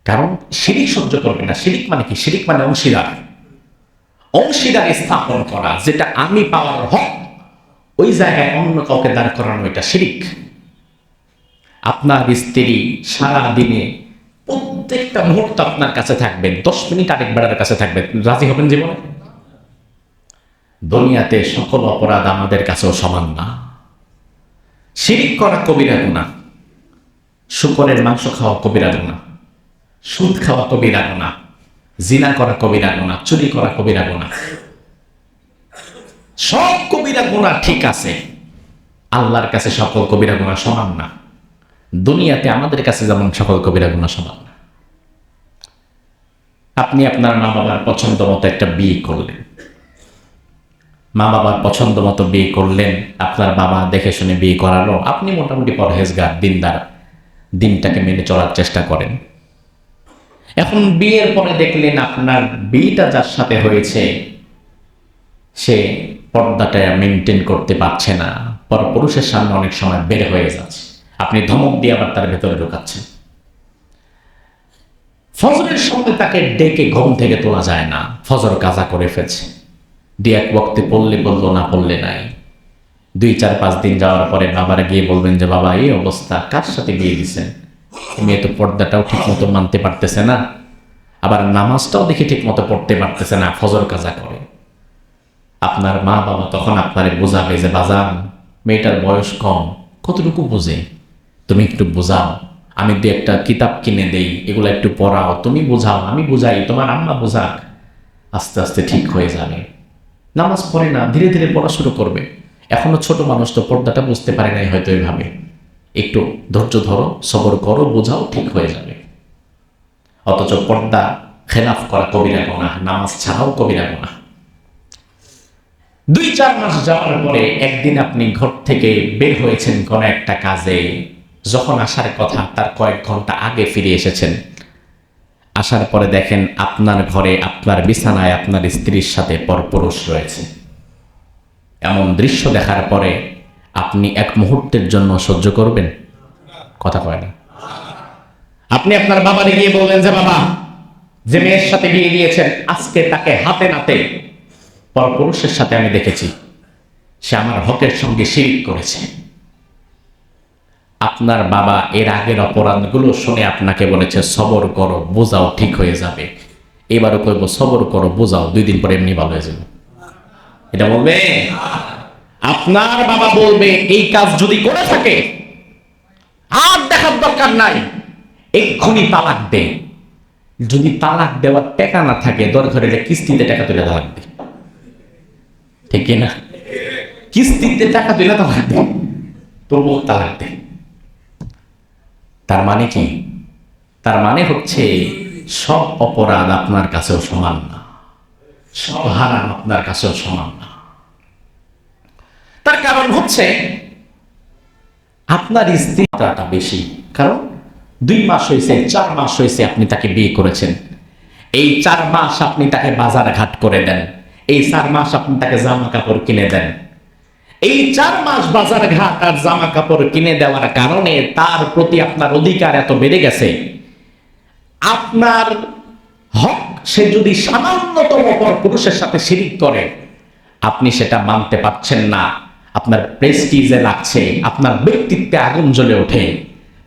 কারণ শিরিক সহ্য করবে না। শিরিক মানে কি? শিরিক মানে অংশীদার, অংশীদার স্থাপন করা, যেটা আমি পাওয়ার হক ওই জায়গায় অন্য কাউকে দাঁড় করানো, এটা শিরিক। আপনার স্ত্রী সারা দিনে প্রত্যেকটা মুহূর্ত আপনার কাছে থাকবেন, 10 মিনিট আরেক বেড়ার কাছে থাকবেন, রাজি হবেন জীবনে? দুনিয়াতে সকল অপরাধ আমাদের কাছেও সমান না। শিরিক করা কবিরা গুনাহ, শূকরের মাংস খাওয়া কবিরা গুনাহ, সুদ খাওয়া কবিরা গুনাহ, জিনা করা কবিরা গুনাহ, চুরি করা কবিরা গুনাহ। সব কবিরা গুনাহ ঠিক আছে, আল্লাহর কাছে সকল কবিরা গুনাহ সমান না। দুনিয়াতে আমাদের কাছে যেমন সকল কবিরা গুনাহ সমান না। আপনি আপনার মা বাবার পছন্দ মতো একটা বিয়ে করলেন, মা বাবার পছন্দ মতো বিয়ে করলেন, আপনার বাবা দেখে শুনে বিয়ে করালো, আপনি মোটামুটি পরহেজগার, দিনদার, দিনটাকে মেনে চলার চেষ্টা করেন। এখন বিয়ের পরে দেখলেন আপনার বিয়েটা যার সাথে হয়েছে সে পর্দাটা মেনটেন করতে পারছে না, পরপুরুষের সামনে অনেক সময় বের হয়ে যাচ্ছে, আপনি ধমক দিয়ে আবার তার ভেতরে ঢোকাচ্ছেন। ফজরের সময় তাকে ডেকে ঘুম থেকে তোলা যায় না, ফজর কাজা করে ফেলছে, দুই এক ওয়াক্তে পড়লে পড়লো, না পড়লে নাই। 2-4-5 দিন যাওয়ার পরে বাবারা গিয়ে বলবেন যে বাবা এই অবস্থা, কার সাথে বিয়ে দিচ্ছেন? মেয়ে তো পর্দাটাও ঠিক মতো মানতে পারতেছে না, আবার নামাজটাও দেখে ঠিক মতো পড়তে পারতেছে না, ফজর কাজা করে। আপনার মা বাবা তখন আপনারে বোঝাবে যে বাজান, মেয়েটার বয়স কম, কতটুকু বোঝে, তুমি একটু বোঝাও, আমি 2-একটা কিতাব কিনে দেই, এগুলো একটু পড়াও, তুমি বোঝাও, আমি বুঝাই, তোমার আম্মা বোঝাক, আস্তে আস্তে ঠিক হয়ে যাবে। নামাজ পড়ে না, ধীরে ধীরে পড়া শুরু করবে। এখনো ছোট মানুষ তো, পর্দাটা বুঝতে পারে নাই হয়তো এইভাবে। একটু ধৈর্য ধরো, সবর করো, বোঝাও, ঠিক হয়ে যাবে। অথচ পর্দা খেলাফ করা কবিরা গুনাহ, নামাজ ছাড়াও কবিরা গুনাহ। 2-4 মাস যাওয়ার পরে একদিন আপনি ঘর থেকে বের হয়েছেন কোন একটা কাজে, যখন আসার কথা তার কয়েক ঘন্টা আগে ফিরে এসেছেন। আসার পরে দেখেন আপনার ঘরে, আপনার বিছানায় আপনার স্ত্রীর সাথে পরপুরুষ রয়েছে। এমন দৃশ্য দেখার পরে আপনি এক মুহূর্তের জন্য সহ্য করবেন? কথা কয় না। আপনি আপনার বাবারে গিয়ে বলবেন যে বাবা, যে মেয়ের সাথে বিয়ে দিয়েছেন আজকে তাকে হাতে নাতে পরপুরুষের সাথে আমি দেখেছি, সে আমার হকের সঙ্গে শিরিক করেছে। আপনার বাবা এর আগের অপরাধগুলো শুনে আপনাকে বলেছে সবর করো, বোঝাও, ঠিক হয়ে যাবে। এবারও কইব সবর করো, বোঝাও, 2 দিন পরে এমনি ভালো হয়ে যাবে। এটা বলবে? আপনার বাবা বলবে এই কাজ যদি করে থাকে আর দেখার দরকার নাই, এক্ষুনি তালাক দে। যদি তালাক দেওয়ার টাকা না থাকে, দরকার হলে কিস্তিতে টাকা তুলে তালাক দে। ঠিক না? কিস্তিতে টাকা তুলে তালাক দে, তবুও তালাক দে। তার মানে কি? তার মানে হচ্ছে সব অপরাধ আপনার কাছেও সমান না, সব হারাম আপনার কাছেও সমান না। তার কারণ হচ্ছে আপনার স্ত্রীটা বেশি। কারণ 2 মাস হয়েছে, 4 মাস হয়েছে আপনি তাকে বিয়ে করেছেন। এই 4 মাস আপনি তাকে বাজার ঘাট করে দেন, এই 4 মাস আপনি তাকে জামা কাপড় কিনে দেন। এই 4 মাস বাজার ঘাট আর জামা কাপড় কিনে দেওয়ার কারণে তার প্রতি আপনার অধিকার এত বেড়ে গেছে। আপনার হক সে যদি সামান্যতম পরপুরুষের সাথে শিরিক করে, আপনি সেটা মানতে পারছেন না, আপনার প্রেস্টিজে লাগছে, আপনার ব্যক্তিত্বে আগুন জ্বলে ওঠে।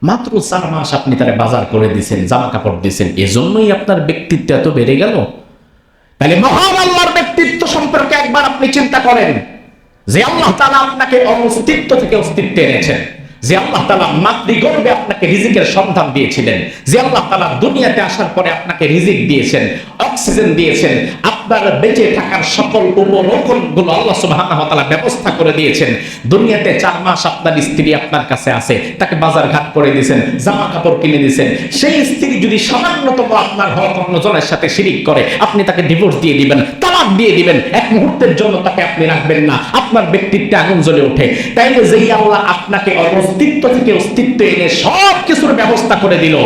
মাত্র 4 মাস আপনি তারে বাজার করে দিয়েছেন, জামা কাপড় দিয়েছেন, এজন্যই আপনার ব্যক্তিত্ব এত বেড়ে গেল। তাহলে মহান আল্লাহর ব্যক্তিত্ব সম্পর্কে একবার আপনি চিন্তা করেন, যে আল্লাহ তাআলা আপনাকে অস্তিত্ব থেকে অস্তিত্বে এনেছেন, যে আল্লাহ তাআলা মাতৃগর্ভে আপনাকে রিজিকের সন্ধান দিয়েছিলেন, যে আল্লাহ তাআলা দুনিয়াতে আসার পরে আপনাকে রিজিক দিয়েছেন, অক্সিজেন দিয়েছেন, আপনার বেঁচে থাকার সকল উপকরণগুলো আল্লাহ সুবহানাহু ওয়া তাআলা ব্যবস্থা করে দিয়েছেন। দুনিয়াতে 4 মাস আপনার স্ত্রী আপনার কাছে আছে, তাকে বাজার ঘাট করে দিয়েছেন, জামা কাপড় কিনে দিয়েছেন। সেই স্ত্রী যদি সামান্যতম আপনার হক অন্যজনের সাথে শিরিক করে, আপনি তাকে ডিভোর্স দিয়ে দিবেন, তালাক দিয়ে দিবেন, এক মুহূর্তের জন্য তাকে আপনি রাখবেন না, আপনার ব্যক্তিত্বে আগুন জ্বলে ওঠে। তাইলে যেই আল্লাহ আপনাকে অস্তিত্ব থেকে অস্তিত্ব এনে সব কিছুর ব্যবস্থা করে দিল,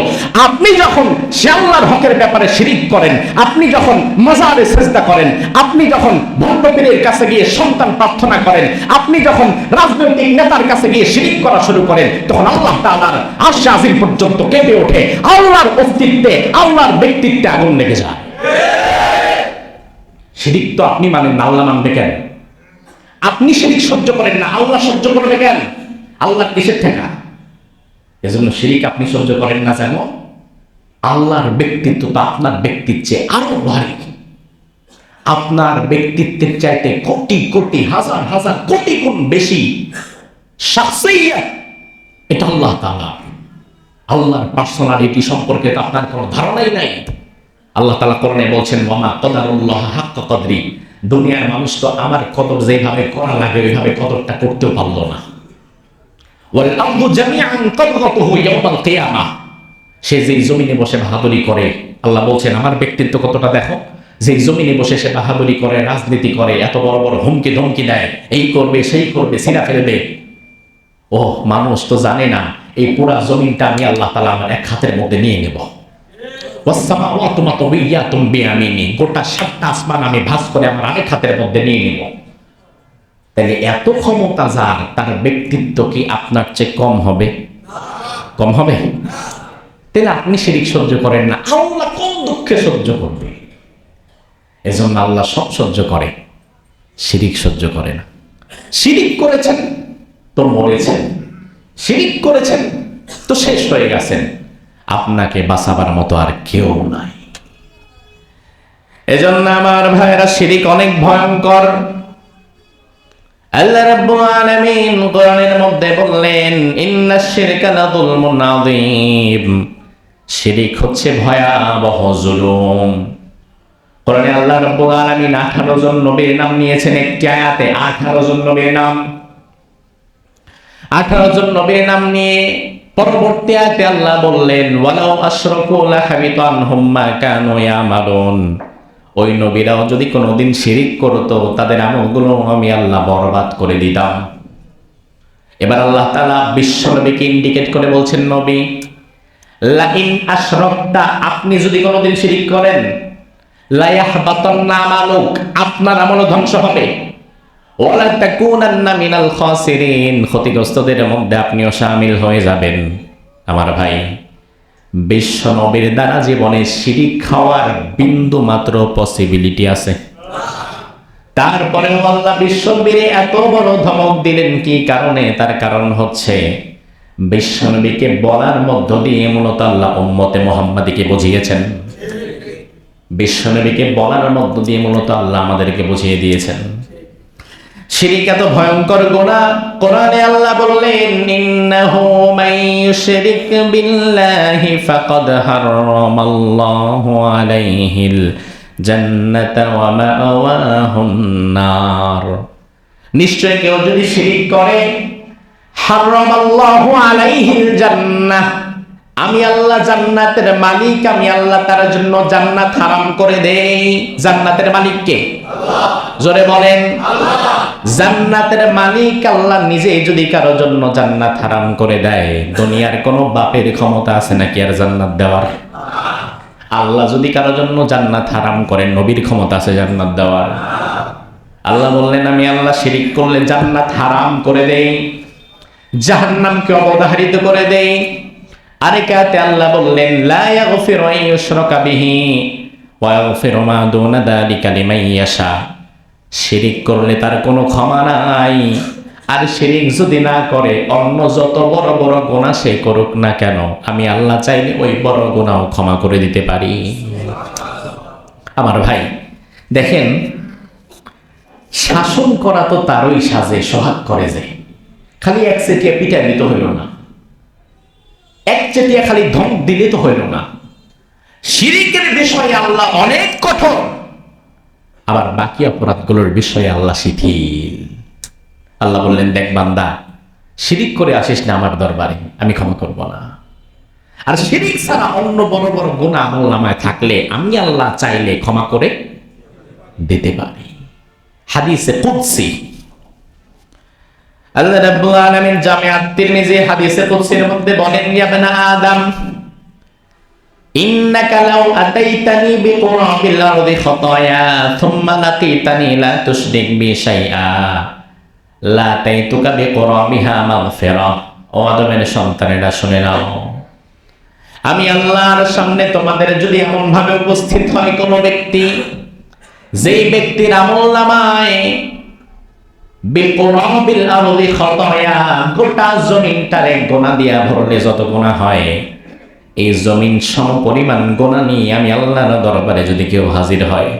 আপনি যখন সে আল্লাহর হকের ব্যাপারে শিরিক করেন, আপনি যখন মাজারে সিজদা করেন, আপনি যখন ভণ্ড পীরের কাছে গিয়ে সন্তান প্রার্থনা করেন, আপনি যখন রাজনৈতিক নেতার কাছে গিয়ে শিরিক করা শুরু করেন, তখন আল্লাহ তাআলার আরশ আজিম পর্যন্ত কেঁপে ওঠে, আল্লাহর অস্তিত্বে, আল্লাহর ব্যক্তিত্বে আগুন লেগে যায়। শিরিক তো আপনি মানেন না, আল্লাহ মানবে কেন? আপনি শিরিক সহ্য করেন না, আল্লাহ সহ্য করবে কেন? আল্লাহ কিসের ঠেকা? এজন্য শিরিক আপনি সহ্য করেন না, যেন আল্লাহর ব্যক্তিত্ব তো আপনার ব্যক্তিত্বের চেয়ে আরো ভারী। আপনার ব্যক্তিত্বের চাইতে কোটি কোটি, হাজার হাজার কোটি গুণ বেশি শাখসিয়ত এটা আল্লাহ তাআলা। আল্লাহর পার্সোনালিটি সম্পর্কে তো আপনার কোনো ধারণাই নাই। আল্লাহ তাআলা কোরআনে বলছেন, ওয়ামা কদারুল্লাহ হাক্কা কদরি, দুনিয়ার মানুষ তো আমার কদর যেভাবে করা লাগে ওইভাবে কদরটা করতেও পারলো না। ওয়াল আরদু জামিআন কবদাতুহু ইয়াওমাল কিয়ামাহ, সে যে জমিনে বসে বাহাদুরি করে, আল্লাহ বলছেন আমার ব্যক্তিত্ব কতটা দেখো, যে জমিনে বসে সে বাহাদুরি করে, রাজনীতি করে, এত বড় বড় হুমকি ধমকি দেয়, এই করবে সেই করবে, ছিঁড়া ফেলবে। ও মানুষ তো জানে না এই পুরা জমিনটা আমি আল্লাহ তাআলা আমার এক হাতের মধ্যে নিয়ে নেব। ওয়াসসামাওয়াতু মাতওয়িয়াতুম বিয়ামিনি, গোটা 7টা আসমান আমি ভাঁজ করে আমার আরেক হাতের মধ্যে নিয়ে নেব। তাহলে এত ক্ষমতা যার, তার ব্যক্তিত্ব কি আপনার চেয়ে কম হবে? কম হবে? তাহলে আপনি শিরিক সহ্য করেন না, আল্লাহ কোন দুঃখে সহ্য করবে? এজন্য আল্লাহ সব সহ্য করে। শিরিক সহ্য করে না। শিরিক করেছেন তো মরেছেন, শিরিক করেছেন তো শেষ হয়ে গেছেন, আপনাকে বাঁচাবার মতো আর কেউ নাই। এজন্য আমার ভাইরা শিরিক অনেক ভয়ঙ্কর। আল্লাহ রাব্বুল আলামিন কোরআনের মধ্যে বললেন, ইন্নাশ শিরকা লাযুলমুন আযীম, শিরিক হচ্ছে ভয়াবহ জুলুম। কোরআনে আল্লাহ রাব্বুল আলামিন 18 জন নবীর নাম নিয়েছেন একটি আয়াতে। 18 জন নবীর নাম, 18 জন নবীর নাম নিয়ে পরবর্তী আয়াতে আল্লাহ বললেন, ওয়ালাউ আশরাকু লাহাবিতা আনহুম মা কানু ইয়ামালুন, ওই নবীরাও যদি কোনোদিন শিরিক করতো তাদের আমলগুলো আমি আল্লাহ বরবাদ করে দিতাম। এবার আল্লাহ তাআলা বিশ্ব নবীকে ইন্ডিকেট করে বলছেন, নবী লা ইন আশরাকতা, আপনি যদি কোনোদিন শিরিক করেন, লা ইয়াহবাতান্না আমালুক, আপনার আমল ধ্বংস হবে, ওয়ালা তাকুনান্না মিনাল খাসিরিন, ক্ষতিগ্রস্তদের মধ্যে আপনিও শামিল হয়ে যাবেন। আমার ভাই, বিশ্ব নবীর দ্বারা জীবনে শিরিক খাওয়ার বিন্দু মাত্র পসিবিলিটি আছে? তারপরে আল্লাহ বিশ্ব নবীরে এত বড় ধমক দিলেন কি কারণে? তার কারণ হচ্ছে বিশ্ব নবীকে বলার মধ্য দিয়ে মূলত আল্লাহ উম্মতে মুহাম্মাদীকে বুঝিয়েছেন। বিশ্ব নবীকে বলার মধ্য দিয়ে মূলত আল্লাহ আমাদেরকে বুঝিয়ে দিয়েছেন শিরিক এত ভয়ঙ্কর গুনাহ। কোরআনে আল্লাহ বললেন, ইন্নাহু মাইয়ুশরিক বিল্লাহি ফাকাদ হারামাল্লাহু আলাইহিল জান্নাতা ওয়া মাআওয়াহুন নার, নিশ্চয় কেউ যদি শিরিক করে, হারামাল্লাহু আলাইহিল জান্নাহ, আমি আল্লাহ জান্নাতের মালিক, আমি আল্লাহ তার জন্য জান্নাত হারাম করে দেই। জান্নাতের মালিক কে? আল্লাহ। জোরে বলেন আল্লাহ। জান্নাতের মালিক আল্লাহ নিজেই যদি কারোর জন্য জান্নাত হারাম করে দেয়, দুনিয়ার কোনো বাপের ক্ষমতা আছে নাকি আর জান্নাত দেওয়ার? আল্লাহ যদি কারোর জন্য জান্নাত হারাম করেন, নবীর ক্ষমতা আছে জান্নাত দেওয়ার? আল্লাহ বললেন, আমি আল্লাহ শিরিক করলে জান্নাত হারাম করে দেই, জাহান্নামকে অবধারিত করে দেই। আরেক আয়াতে আল্লাহ বললেন, লা ইয়াগফিরু আন ইউশরাকা বিহি ওয়া ইয়াগফিরু মা দুনা যালিকা লিমান ইয়াশা, শিরিক করলে তার কোনো ক্ষমা নাই। আর শিরিক যদি না করে, অন্য যত বড় বড় গুনাহ সে করুক না কেন, আমি আল্লাহ চাইলে ওই বড় গুনাহও ক্ষমা করে দিতে পারি। আমার ভাই দেখেন, শাসন করা তো তারই সাজে, সোহাগ করে যে, খালি এক চেটিয়া পিঠা দিতে হইল না, এক চেটিয়া খালি ধমক দিলে তো হইল না। শিরিকের বিষয়ে আল্লাহ অনেক কঠোর, আবার বাকি অপরাধগুলোর বিষয়ে আল্লাহ শিথিল। আল্লাহ বললেন, দেখ বান্দা, শিরিক করে আসিস না আমার দরবারে, আমি ক্ষমা করব না। আর শিরিক ছাড়া অন্য বড় বড় গুনাহ আমলনামায় থাকলে আমি আল্লাহ চাইলে ক্ষমা করে দিতে পারি। হাদিসে কুদসি, আল্লাহ রাব্বুল আলামিন জামিআত তিরমিজি হাদিসে কুদসির মধ্যে বলেন, ইয়া বানা আদম ইন্নাকা লাউ আতাইতানি বিকুরাবিল আরদি খাতায়া থুম্মা লাকিতানি লা তুশরিক বি শাইআ লা আতাইতুকা বিকুরাবিহা মাগফিরা। ও আদমের সন্তানেরা শুনে নাও, আমি আল্লাহর সামনে তোমাদের যদি এমন ভাবে উপস্থিত হয় কোন ব্যক্তি, যেই ব্যক্তির আমলনামায় বিকুরাবিল আরদি খাতায়া, গোটা জমিনটারে গোনা দিয়া ভরলে যত গোনা হয়, এই জমিন সম পরিমাণ গোনা নিয়ে আমি আল্লাহর দরবারে যদি কেউ হাজির হয়,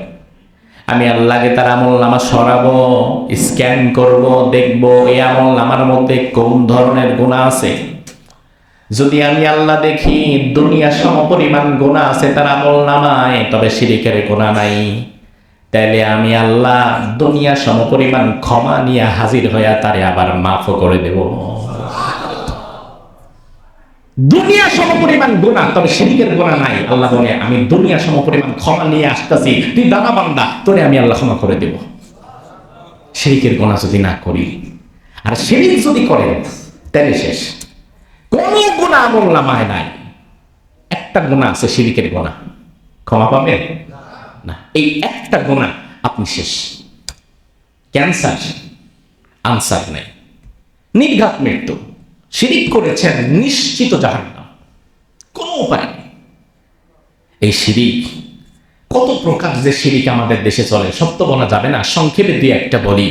আমি আল্লাহকে তার আমলনামা সরাবো, স্ক্যান করব, দেখব এই আমলনামার মধ্যে কোন ধরনের গুনাহ আছে। যদি আমি আল্লাহ দেখি দুনিয়া সম পরিমাণ গুনাহ আছে তার আমলনামায়, তবে শিরিকের গুনাহ নাই, তাইলে আমি আল্লাহ দুনিয়া সম পরিমাণ ক্ষমা নিয়ে হাজির হইয়া তারে আবার মাফও করে দেব। দুনিয়া সমপরিমাণ গুনাহ, তবে শিরকের গুনাহ নাই। আল্লাহ বলে, আমি দুনিয়া সমপরিমাণ ক্ষমা নিয়ে আসতেছি, তুই দাদা বান্দা, তোরে আমি আল্লাহ ক্ষমা করে দেব। শিরকের গুনাহ যদি না করি, আর শিরক যদি করেন, তাহলে শেষ, কোন গুনাহ আমলনামায় নাই। একটা গুনাহ আছে শিরকের গুনাহ, ক্ষমা পাবেন না। এই একটা গুনাহ আপনি শেষ, ক্যান্সার, আনসার নেই, নির্ঘাত মৃত্যু। শিরিক করেছেন, নিশ্চিত জাহান্নাম, কোনো উপায় নেই। এই শিরিক কত প্রকার যে শিরিক আমাদের দেশে চলে, সব তো বলা যাবে না, সংক্ষেপে দিয়ে একটা বলি।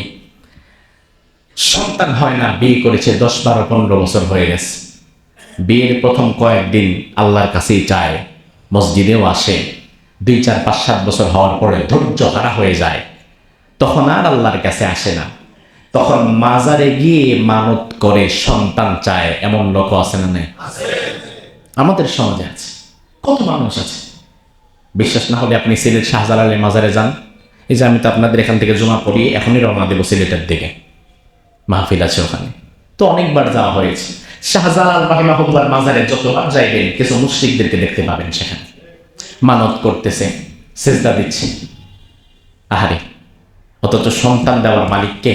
সন্তান হয় না, বিয়ে করেছে 10, 12, 15 বছর হয়ে গেছে, বিয়ের প্রথম কয়েকদিন আল্লাহর কাছেই চায়, মসজিদেও আসে, 2, 4, 5, 7 বছর হওয়ার পরে ধৈর্য হারা হয়ে যায়, তখন আর আল্লাহর কাছে আসে না, তখন মাজারে গিয়ে মানত করে সন্তান চায়। এমন লোক আছে না নেই? আমাদের সমাজে আছে, কত মানুষ আছে। বিশ্বাস না হলে আপনি সিলেট শাহজালালের মাজারে যান। এই যে আমি তো আপনাদের এখান থেকে জমা পড়ি, এখনই রওনা দেবো সিলেটের দিকে, মাহফিল আছে ওখানে, তো অনেকবার যাওয়া হয়েছে। শাহজালাল রাহিমাহুল্লাহর মাজারে যতবার যাইবেন কিছু মুশরিকদেরকে দেখতে পাবেন সেখানে মানত করতেছে, সেজদা দিচ্ছে। আহারে, অথচ সন্তান দেওয়ার মালিক কে?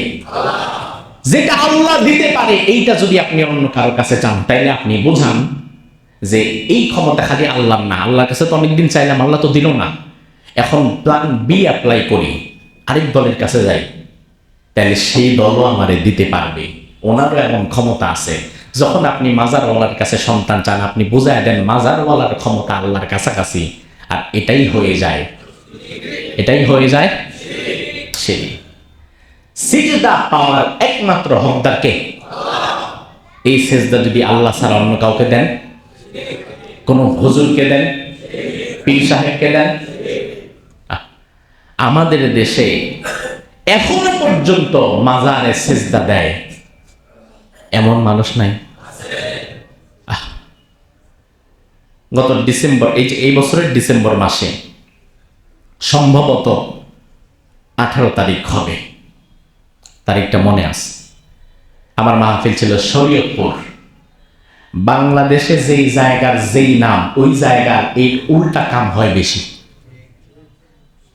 যেটা আল্লাহ দিতে পারে, এইটা যদি আপনি অন্য কারোর কাছে চান, তাইলে আপনি বুঝান যে এই ক্ষমতা খালি আল্লাহর না। আল্লাহর কাছে তো অনেকদিন চাইলাম, আল্লাহ তো দিল না, এখন প্ল্যান বি অ্যাপ্লাই করি, আরেক দলের কাছে যাই, তাহলে সেই দলও আমারে দিতে পারবে, ওনারও এমন ক্ষমতা আছে। যখন আপনি মাজারওয়ালার কাছে সন্তান চান, আপনি বুঝায় দেন মাজারওয়ালার ক্ষমতা আল্লাহর কাছাকাছি, আর এটাই হয়ে যায় সেই সিজদা পাওয়ার একমাত্র হকদার কে? এই সিজদা যদি আল্লাহ ছাড়া অন্য কাউকে দেন, কোন হুজুরকে দেন, পীর সাহেবকে দেন, আমাদের দেশে এখনো পর্যন্ত মাজারে সিজদা দেয় এমন মানুষ নাই। গত ডিসেম্বর, এই বছরের ডিসেম্বর মাসে সম্ভবত 18 তারিখ হবে, তারিখটা মনে আছে। আমার মাহফিল ছিল শরীয়তপুর। বাংলাদেশে যেই জায়গার যেই নাম, ওই জায়গার এই উল্টা কাম হয় বেশি,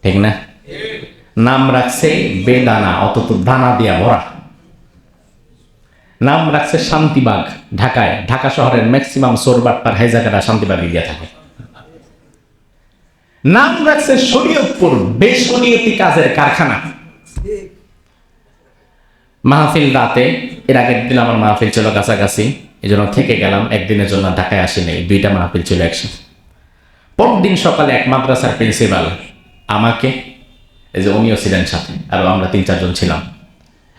ঠিক না? নাম রাখছে বেদানা, অথচ দানা দিয়া ভরা। নাম রাখছে শান্তিবাগ, ঢাকায়, ঢাকা শহরের ম্যাক্সিমাম চোরবাটপার হাইজাকারা শান্তিবাগে গিয়ে থাকে। নাম রাখছে শরীয়তপুর, বেশরীয়তি কাজের কারখানা। মাহফিল রাতে, এর আগের দিন আমার মাহফিল ছিল কাছাকাছি, এই জন্য থেকে গেলাম, একদিনের জন্য ঢাকায় আসি নাই, 2টা মাহফিল ছিল একসাথে। পরদিন সকালে এক মাদ্রাসার প্রিন্সিপাল আমাকে, এই যে উনিও ছিলেন সাথে, আর আমরা 3-4 জন ছিলাম,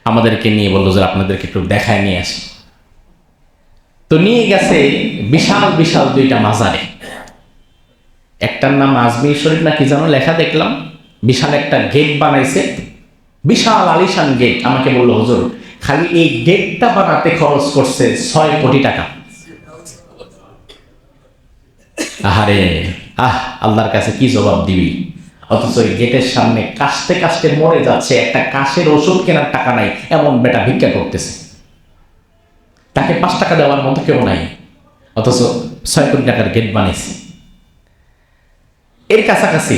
আমাদেরকে নিয়ে বললো যে আপনাদেরকে একটু দেখায় নিয়ে আসি। তো নিয়ে গেছে বিশাল বিশাল 2টা মাজারে, একটার নাম আজমির শরীফ না কি যেন লেখা দেখলাম, বিশাল একটা গেট বানাইছে, বিশাল আলিশান গেট। আমাকে বললো হুজুর খালি এই গেটটা বানাতে খরচ করছে 6 কোটি টাকা। আহারে, আল্লাহর কাছে কি জবাব দিবি? অথচ ওই গেটের সামনে কাশতে কাশতে মরে যাচ্ছে, একটা কাশের ওষুধ কেনার টাকা নাই এমন বেটা ভিক্ষা করতেছে, তাকে 5 টাকা দেওয়ার মতো কেউ নাই, অথচ 6 কোটি টাকার গেট বানিয়েছে। এর কাছাকাছি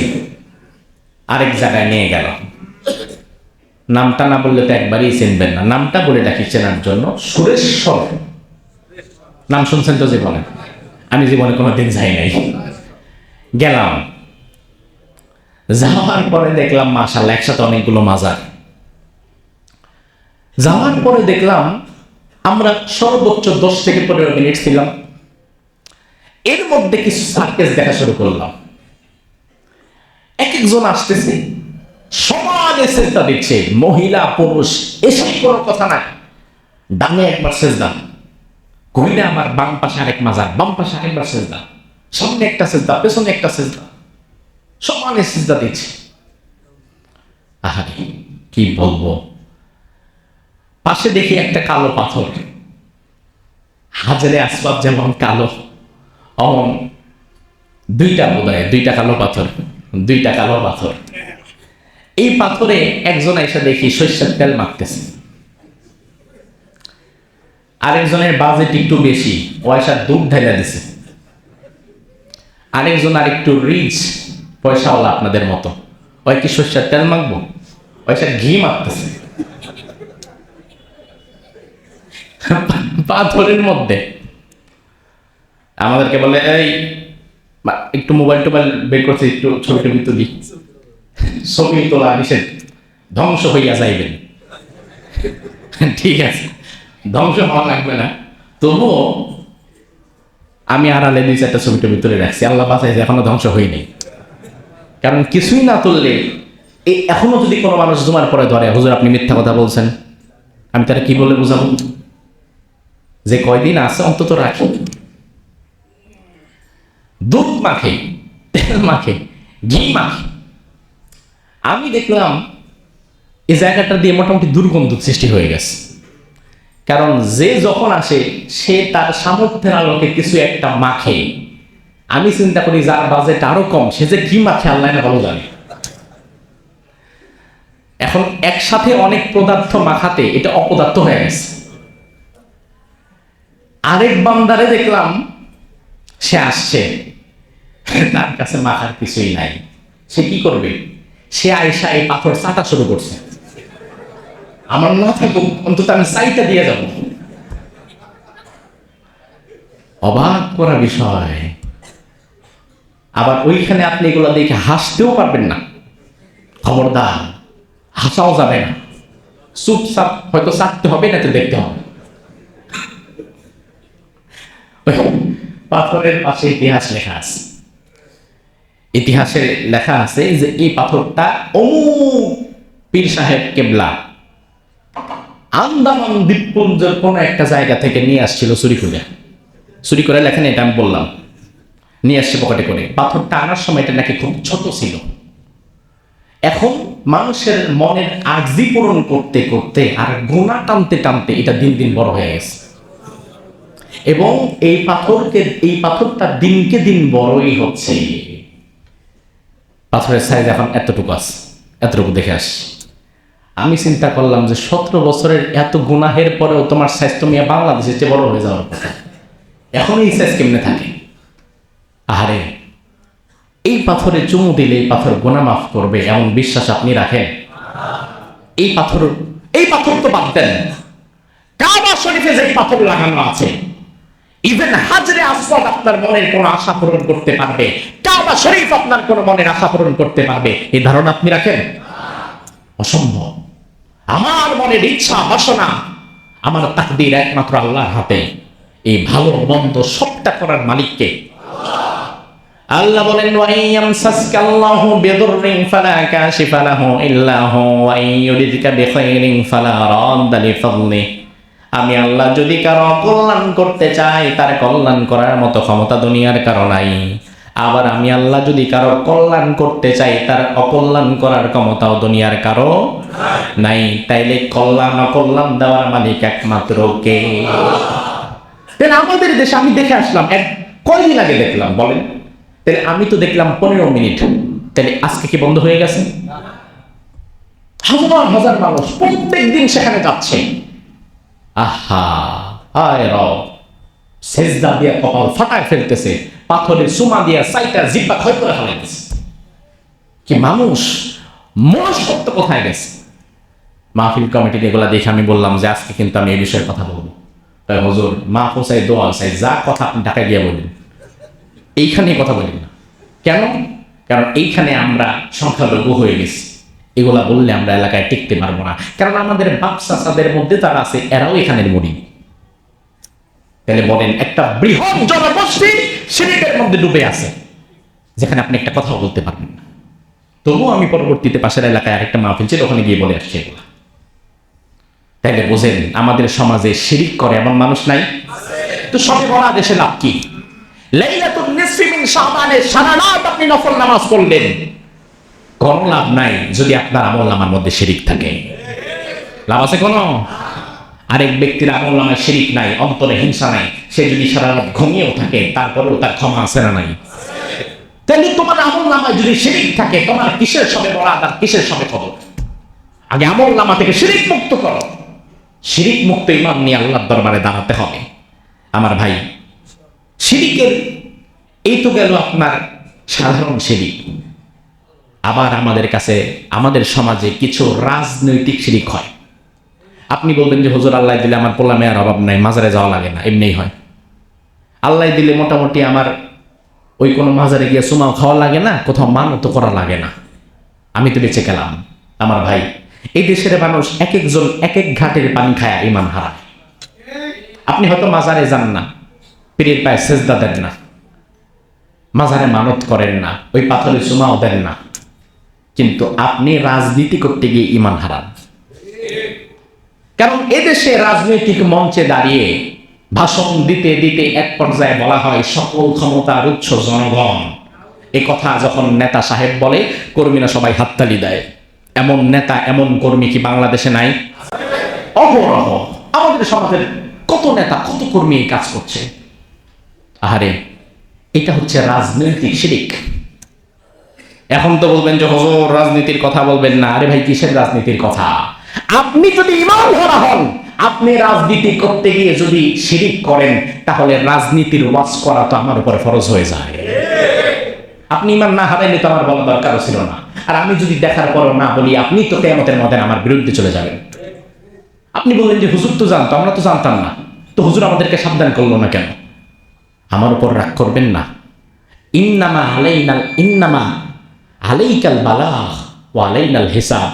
আরেক জায়গায় নিয়ে গেল, নামটা না বললে তো একবারই চিনবেন না, নামটা বলে ডাকি চেনার জন্য, সুরেশ্বর। নাম শুনছেন তো জীবনে? আমি জীবনে কোনোদিন যাই নাই, গেলাম। যাওয়ার পরে দেখলাম মাশাআল্লাহ একসাথে অনেকগুলো মাজার। যাওয়ার পরে দেখলাম আমরা সর্বোচ্চ 10 থেকে 15 মিনিট ছিলাম, এর মধ্যে কিছু সার্কেস দেখা শুরু করলাম। এক একজন আসতেছে, সমানে সেজদা দিচ্ছে, মহিলা পুরুষ এসব কোনো কথা নাই। ডানে একবার সেজদা, কইলে আমার বাম পাশে আরেক মাজার, বাম পাশে আরেকবার সেজদা, সামনে একটা সেজদা, পেছনে একটা সেজদা, সমানে সিজদা দিচ্ছে। আহারে, কি বলবো। পাশে দেখি একটা কালো পাথর, হাজারে আসবাব যেমন কালো, অমন 2টা বোধহয়, 2টা কালো পাথর, 2টা কালো পাথর। এই পাথরে একজন এসে দেখি সরিষার তেল মাখতেছে, আরেকজনের বাজেট একটু বেশি, পয়সা দুধ ঢেলে দিছে। আরেকজন আরেকটু রিচ, পয়সাওয়ালা আপনাদের মতো, ওই কি সরিষার তেল মাখবো, পয়সা ঘি মাখতেছে পাথরের মধ্যে। আমাদেরকে বলে এই একটু মোবাইল টোবাইল বের করছে, একটু ছবি টবি তুলি। ছবি তোলা নিষেধ, ধ্বংস হইয়া যাইবেন। ঠিক আছে, ধ্বংস হওয়া লাগবে না, তবুও আমি আড়ালে 2-4টা ছবি টবি তুলে রাখছি, আল্লাহ বাঁচাইছে, এখনো ধ্বংস হয়নি। কারণ কিছুই না তুললে এখনো যদি কোনো মানুষ জুমার পরে ধরে, হুজুর আপনি মিথ্যা কথা বলছেন, আমি তারা কি বলে বুঝাবো? যে কয়দিন আছে অন্তত রাখি, দুধ মাখে, তেল মাখে, ঘি মাখে। আমি দেখলাম এই জায়গাটা দিয়ে মোটামুটি দুর্গন্ধ সৃষ্টি হয়ে গেছে। কারণ যে যখন আসে সে তার সামর্থ্যের আলোকে কিছু একটা মাখে। আমি চিন্তা করি যার বাজেট আরো কম সে যে কি মাখে আল্লাহ না ভালো জানে। এখন একসাথে অনেক পদার্থ মাখাতে এটা অপদার্থ হয়ে গেছে। আরেক বান্দারে দেখলাম সে আসছে, তার কাছে মাখার কিছুই নাই, সে কি করবে? সে আয়সা এই পাথর চাটা শুরু করছে। আমার না থাকুক অন্তত আমি চাইটা দিয়ে যাব। অবাক করা বিষয়। আবার ওইখানে আপনি এগুলো দেখে হাসতেও পারবেন না, খবরদার হাসাও যাবে না, চুপচাপ হয়তো চাটতে হবে না তো দেখতে হবে। পাথরের পাশে ইতিহাস লেখা আছে, ইতিহাসে লেখা আছে যে এই পাথরটা অমুক পীর সাহেব কেবলা আন্দামান দ্বীপপুঞ্জের কোন একটা জায়গা থেকে নিয়ে আসছিল চুরি করে লেখেন, এটা আমি বললাম, নিয়ে আসছে পকেটে করে। পাথরটা আনার সময় এটা নাকি খুব ছোট ছিল। এখন মানুষের মনের আর্জি পূরণ করতে করতে আর গোনা টানতে টানতে এটা দিন দিন বড় হয়ে গেছে, এবং এই পাথরটা দিনকে দিন বড়ই হচ্ছে। পাথরের সাইজ এখন এতটুকু আছে, এতটুকু দেখে আসছি। আমি চিন্তা করলাম যে 17 বছরের এত গুনাহের পরেও তোমার সাইজ তুমি বাংলাদেশের চেয়ে বড় হয়ে যাওয়ার কথা, এখন এই সাইজ কেমনে থাকে? আহারে, এই পাথরে চুমু দিলে এই পাথর গুনাহ মাফ করবে এমন বিশ্বাস আপনি রাখেন? এই পাথর তো বাদ দেন, কাবা শরীফে যে পাথর লাগানো আছে, ইভেন হাজরে আসওয়াদ আপনার মনের কোন আশা পূরণ করতে পারবে, কাবা শরীফ আপনার কোন মনের আশা পূরণ করতে পারবে এই ধারণা আপনি রাখেন? অসম্ভব। আমার মনের ইচ্ছা বাসনা, আমার তাকদীর একমাত্র আল্লাহর হাতে। এই ভালো মন্দ সবটা করার মালিককে আল্লাহ বলেন, ওয়াইয়ামসাসকাল্লাহু বিদুররিন ফালা কাশিফা লাহু ইল্লা হু ওয়া ইউরিদকা বিখাইরিন ফালা রাদ্দা লিফাদলি। আমি আল্লাহ যদি কারো কল্যাণ করতে চাই তার কল্যাণ করার মতো ক্ষমতা দুনিয়ার কারো নাই। আবার আমি আল্লাহ যদি কারো কল্যাণ করতে চাই তার অকল্যাণ করার ক্ষমতাও দুনিয়ার কারো নাই। তাইলে কল্যাণ অকল্যাণ দেওয়ার মালিক একমাত্র কে? আমাদের দেশে আমি দেখে আসলাম, কয়দিন আগে দেখলাম বলেন, তাহলে আমি তো দেখলাম 15 মিনিট, তাহলে আজকে কি বন্ধ হয়ে গেছে? হাজার হাজার মানুষ প্রত্যেক দিন সেখানে যাচ্ছে। আহা, আয় রব, সেজদা দিয়ে কপাল ফাটায় ফেলতেছে, পাথরের সুমা দিয়া সাইটা জিব্বা ক্ষয় করে ফেলাইতেছে। কি মানুষ, মনুষ্যত্ব কোথায় গেছে? মাহফিল কমিটির এগুলা দেখে আমি বললাম যে আজকে কিন্তু আমি এই বিষয়ে কথা বলবো। তাই হুজুর মাহফু চাই, দোয়া চাই, যা কথা আপনি ঢাকায় গিয়ে বললেন, এইখানে কথা বলি না। কেন? কারণ এইখানে আমরা সংখ্যালঘু হয়ে গেছি, এগুলা বললে আমরা এলাকায় টিকতে পারবো না। কারণ আমাদের বাপ চাচাদের মধ্যে যারা আছে এরাও এখানের মুড়ি। তাহলে বলেন, একটা বৃহৎ জনগোষ্ঠী শিরকের মধ্যে ডুবে আছে, যেখানে আপনি একটা কথা বলতে পারবেন না। তবুও আমি পরবর্তীতে পাশের এলাকায় আরেকটা মাহফিল ছিল, ওখানে গিয়ে বলে আসছি এগুলা। তাইলে বোঝেন আমাদের সমাজে শিরিক করে এমন মানুষ নাই? তো সবে বলা দেশে লাভ কি? লাইলাতুন নিসফি মিন শাবানে সারা রাত আপনি নফল নামাজ পড়লেন, কোনো লাভ নাই যদি আপনার আমল নামার মধ্যে শিরিক থাকে। লাভ আছে কোনো? আরেক ব্যক্তির আমল নামায় শিরিক নাই, অন্তরে হিংসা নাই, সে যদি সারা রাত ঘুমিয়েও থাকে তারপরেও তার ক্ষমা আছে না নাই? তাহলে তোমার আমল নামায় যদি শিরিক থাকে, তোমার কিসের সবে বরাত আর কিসের সবে কদর? আগে আমল নামা থেকে শিরিক মুক্ত করো। শিরিক মুক্ত ইমান নিয়ে আল্লাহর দরবারে দাঁড়াতে হবে। আমার ভাই, শিরিকের এই তো গেল আপনার সাধারণ শিরিক। আবার আমাদের কাছে, আমাদের সমাজে কিছু রাজনৈতিক শিরিক হয়। আপনি বলবেন যে হুজুর আল্লাহ দিলে আমার পোলা মেয়ের অভাব নাই, মাজারে যাওয়া লাগে না, এমনিই হয়। আল্লাহ দিলে মোটামুটি আমার ওই কোনো মাজারে গিয়ে সুমাও খাওয়া লাগে না, কোথাও মানত করা লাগে না, আমি তো বেঁচে গেলাম। আমার ভাই, এই দেশের মানুষ এক একজন এক এক ঘাটের পানি খায় ইমান হারায়। আপনি হয়তো মাজারে যান না, পীরের পায়ে সেজদা দেন না, মাজারে মানত করেন না, ওই পাথরে সুমাও দেন না, কিন্তু আপনি রাজনীতি করতে গিয়ে ঈমান হারান। কারণ এদেশে রাজনৈতিক মঞ্চে দাঁড়িয়ে ভাষণ দিতে দিতে এক পর্যায়ে বলা হয় সকল ক্ষমতার উৎস জনগণ। এ কথা যখন নেতা সাহেব বলে, কর্মীরা সবাই হাততালি দেয়। এমন নেতা, এমন কর্মী কি বাংলাদেশে নাই? অহরহ আমাদের সমাজের কত নেতা, কত কর্মী এই কাজ করছে। আহারে, এটা হচ্ছে রাজনৈতিক শিরিক। এখন তো বলবেন যে হুজুর রাজনীতির কথা বলবেন না। আরে ভাই, কিসের রাজনীতির কথা? আপনি যদি ঈমান হারা হন, আপনি রাজনীতি করতে গিয়ে যদি শিরিক করেন, তাহলে রাজনীতির ওয়াজ করা তো আমার উপরে ফরজ হয়ে যায়। আপনি ঈমান না হারাইলে তো আমার বলার দরকারও ছিল না। আর আমি যদি দেখার পরও না বলি, আপনি তো কিয়ামতের ময়দানে আমার বিরুদ্ধে চলে যাবেন। আপনি বললেন যে হুজুর তো জানতো, আমরা তো জানতাম না, তো হুজুর আমাদেরকে সাবধান করলো না কেন? আমার উপর রাগ করবেন না। ইন্নামা আলাইকাল বালাগ ওয়া আলাইনাল হিসাব।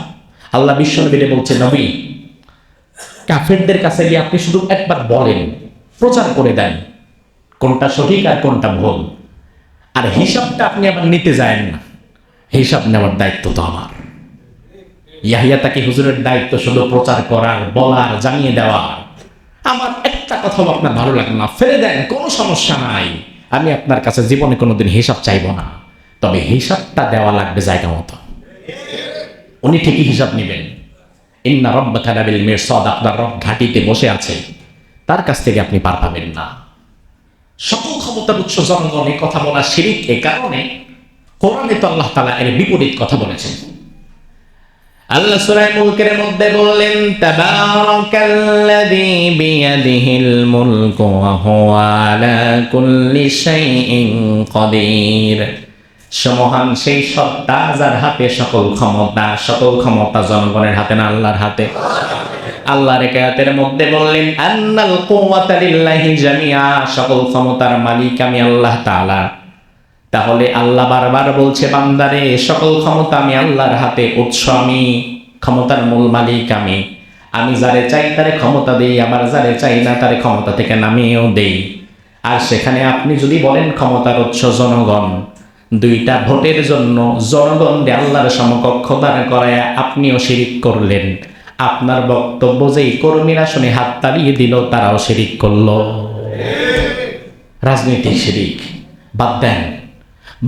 আল্লাহ বিশ্বনবীকে বলছে, নবী, কাফেরদের কাছে গিয়ে আপনি শুধু একবার বলেন, প্রচার করে দেন কোনটা সঠিক আর কোনটা ভুল। আর হিসাবটা আপনি আবার নিতে যায় না। হিসাব নেওয়ার দায়িত্ব তো আমার। ইয়াহিয়া তাকে হুজুরের দায়িত্ব শুধু প্রচার করার, বলার, জানিয়ে দেওয়ার। আমার একটা কথাও আপনার ভালো লাগে না, ফেলে দেন, কোনো সমস্যা নাই। আমি আপনার কাছে জীবনে কোনোদিন হিসাব চাইবো না, তবে হিসাবটা দেওয়া লাগবে জায়গা মতো। উনি ঠিকই হিসাব নেবেন। ইন্না রাব্বাকা লাবিল মিরসাদ, আপনার রব ঘাটিতে বসে আছে, তার কাছ থেকে আপনি পার পাবেন না। সকল ক্ষমতার উৎস জনগণ, এই কথা বলা শিরিক। এই কারণে কোরআনে তো আল্লাহ তাআলা এর বিপরীত কথা বলেছেন। আল্লাহ সূরা মুলকের মধ্যে বললেন, তাবারাকাল্লাযী বিয়াদিহিল মুলকু ওয়া হুয়া আলা কুল্লি শাইইন কাদির। সমহান সেই সত্তা যার হাতে সকল ক্ষমতা। সকল ক্ষমতা জনগণের হাতে না, আল্লাহর হাতে। আল্লাহর আয়াতের মধ্যে বললেন, আন্নাল কুওয়াতা লিল্লাহি জামিআ, সকল ক্ষমতার মালিক আমি আল্লাহ তাআলা। তাহলে আল্লাহ বারবার বলছে, বান্দারে, সকল ক্ষমতা আমি আল্লাহর হাতে, উৎস আমি, ক্ষমতার মূল মালিক আমি। আমি যারে চাই তারে ক্ষমতা দেই, আবার যারে চাই না তারে ক্ষমতা থেকে নামিয়েও দেই। আর সেখানে আপনি যদি বলেন ক্ষমতার উৎস জনগণ, দুইটা ভোটের জন্য জনগণকে আল্লাহর সমকক্ষ দাঁড় করায় আপনিও শিরিক করলেন। আপনার বক্তব্য যেই কর্মীরা শুনে হাত তাড়িয়ে দিল, তারাও শিরিক করল। রাজনৈতিক শিরিক বাদ দেন,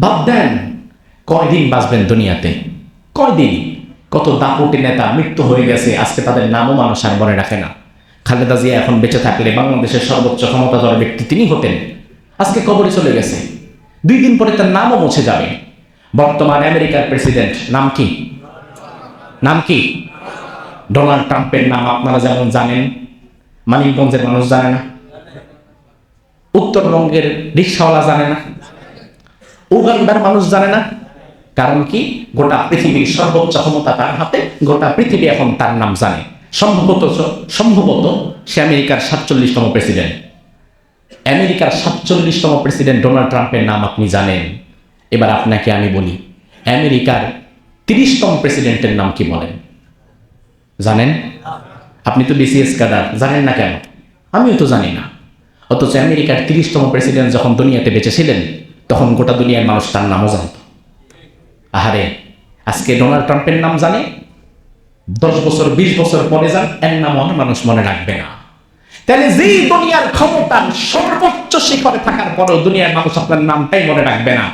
বাদ দেন। কয়দিন বাঁচবেন দুনিয়াতে? কয়দিন? কত দাপুটে নেতা মৃত্যু হয়ে গেছে, আজকে তাদের নামও মানুষ আর মনে রাখে না। খালেদা জিয়া এখন বেঁচে থাকলে বাংলাদেশের সর্বোচ্চ ক্ষমতাধর ব্যক্তি তিনি হতেন, আজকে কবরে চলে গেছে। 2 দিন পরে তার নামও মুছে যাবে। বর্তমান আমেরিকার প্রেসিডেন্ট নাম কি? নাম কি? ডোনাল্ড ট্রাম্পের নাম আপনারা যেমন জানেন, মানিকগঞ্জের মানুষ জানে না, উত্তরবঙ্গের রিক্সাওয়ালা জানে না, উগান্ডার মানুষ জানে না। কারণ কি? গোটা পৃথিবীর সর্বোচ্চ ক্ষমতা তার হাতে, গোটা পৃথিবী এখন তার নাম জানে। সম্ভবত সে আমেরিকার 47তম প্রেসিডেন্ট। আমেরিকার 47তম প্রেসিডেন্ট ডোনাল্ড ট্রাম্পের নাম আপনি জানেন। এবার আপনাকে আমি বলি, আমেরিকার 30তম প্রেসিডেন্টের নাম কি বলেন? জানেন? আপনি তো বিসিএস ক্যাডার, জানেন না কেন? আমিও তো জানি না। অথচ আমেরিকার 30তম প্রেসিডেন্ট যখন দুনিয়াতে বেঁচে ছিলেন, তখন গোটা দুনিয়ার মানুষ তার নামও জানত। আহারে, আজকে ডোনাল্ড ট্রাম্পের নাম জানে, 10 বছর 20 বছর পরে যান, এর নাম অনেক মানুষ মনে রাখবে না। তাহলে যেই দুনিয়ার ক্ষমতার সর্বোচ্চ শিখরে থাকার পরেও দুনিয়ার মানুষ আপনার নামটাই মনে রাখবে না,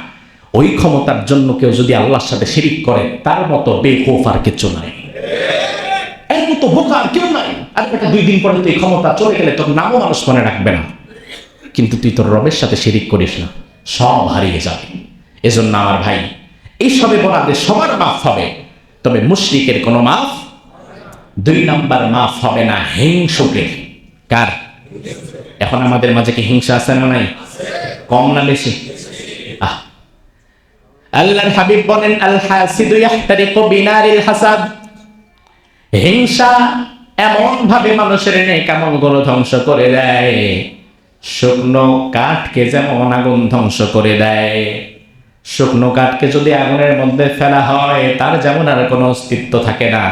ওই ক্ষমতার জন্য কেউ যদি আল্লাহর সাথে শিরিক করে, তার মতো বেখৌফ আর কিছু নাই, এর মতো বোকা আর কেউ নাই। আর এটা 2 দিন পরে তুই ক্ষমতা চলে গেলে তোর নামও মানুষ মনে রাখবে না। কিন্তু তুই তোর রবের সাথে শিরিক করিস না, সব হারিয়ে যাবে। এজন্য আমার ভাই, এই সবে বরাতে সবার মাফ হবে, তবে মুশরিকের কোনো মাফ। 2 নাম্বার মাফ হবে না হিংসুকের। কার? এখন আমাদের মাঝে কি হিংসা আছে না নাই? কম না বেশি? আল্লাহর হাবিব বলেন, আল হাসিদু ইয়াহতারিকু বিনারিল হাসাদ। হিংসা এমন ভাবে মানুষের নেক আমলগুলো ধ্বংস করে দেয়, শুকনো কাঠকে যেমন আগুন ধ্বংস করে দেয়। শুকনো কাঠকে যদি আগুনের মধ্যে ফেলা হয়, তার যেমন আর কোনো অস্তিত্ব থাকে না।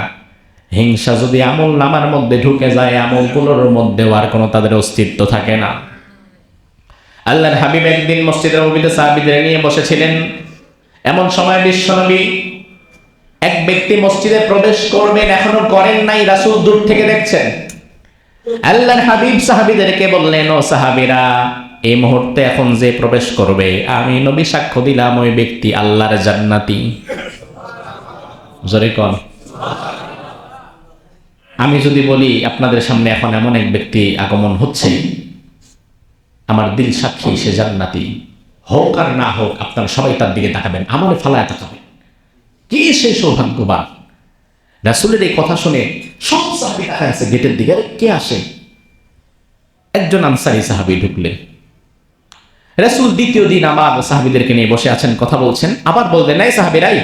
হিংসা যদি আমল নামার মধ্যে ঢুকে যায়, আমলগুলোর মধ্যেও আর কোনো তাদের অস্তিত্ব থাকে না। আল্লাহর হাবিব একদিন মসজিদের নববীতে সাহাবীদের নিয়ে বসেছিলেন। এমন সময় বিশ্বনবী এক ব্যক্তি মসজিদে প্রবেশ করবেন, এখনো করেন নাই, রাসূল দূর থেকে দেখছেন। আল্লাহর হাবিব সাহাবীদেরকে বললেন, ও সাহাবীরা, এই মুহূর্তে এখন যে প্রবেশ করবে, আমি নবী সাক্ষ্য দিলাম ওই ব্যক্তি আল্লাহর জান্নাতি। জোরে কোন। আমি যদি বলি আপনাদের সামনে এখন এমন এক ব্যক্তি আগমন হচ্ছে, আমার দিল সাক্ষী সে জান্নাতি, হোক আর না হোক আপনারা সবাই তার দিকে তাকাবেন, আমারে ফালায় তাকাবেন। কি সে সৌভাগ্যবান! রাসূলের এই কথা শুনে সব সাহাবী তাকায় আছে গেটের দিকে, কে আসে? একজন আনসারী সাহাবী ঢুকলেন। রাসূল দ্বিতীয় দিন আবার সাহাবীদেরকে নিয়ে বসে আছেন, কথা বলছেন, আবার বললেন, এই সাহাবীরাই,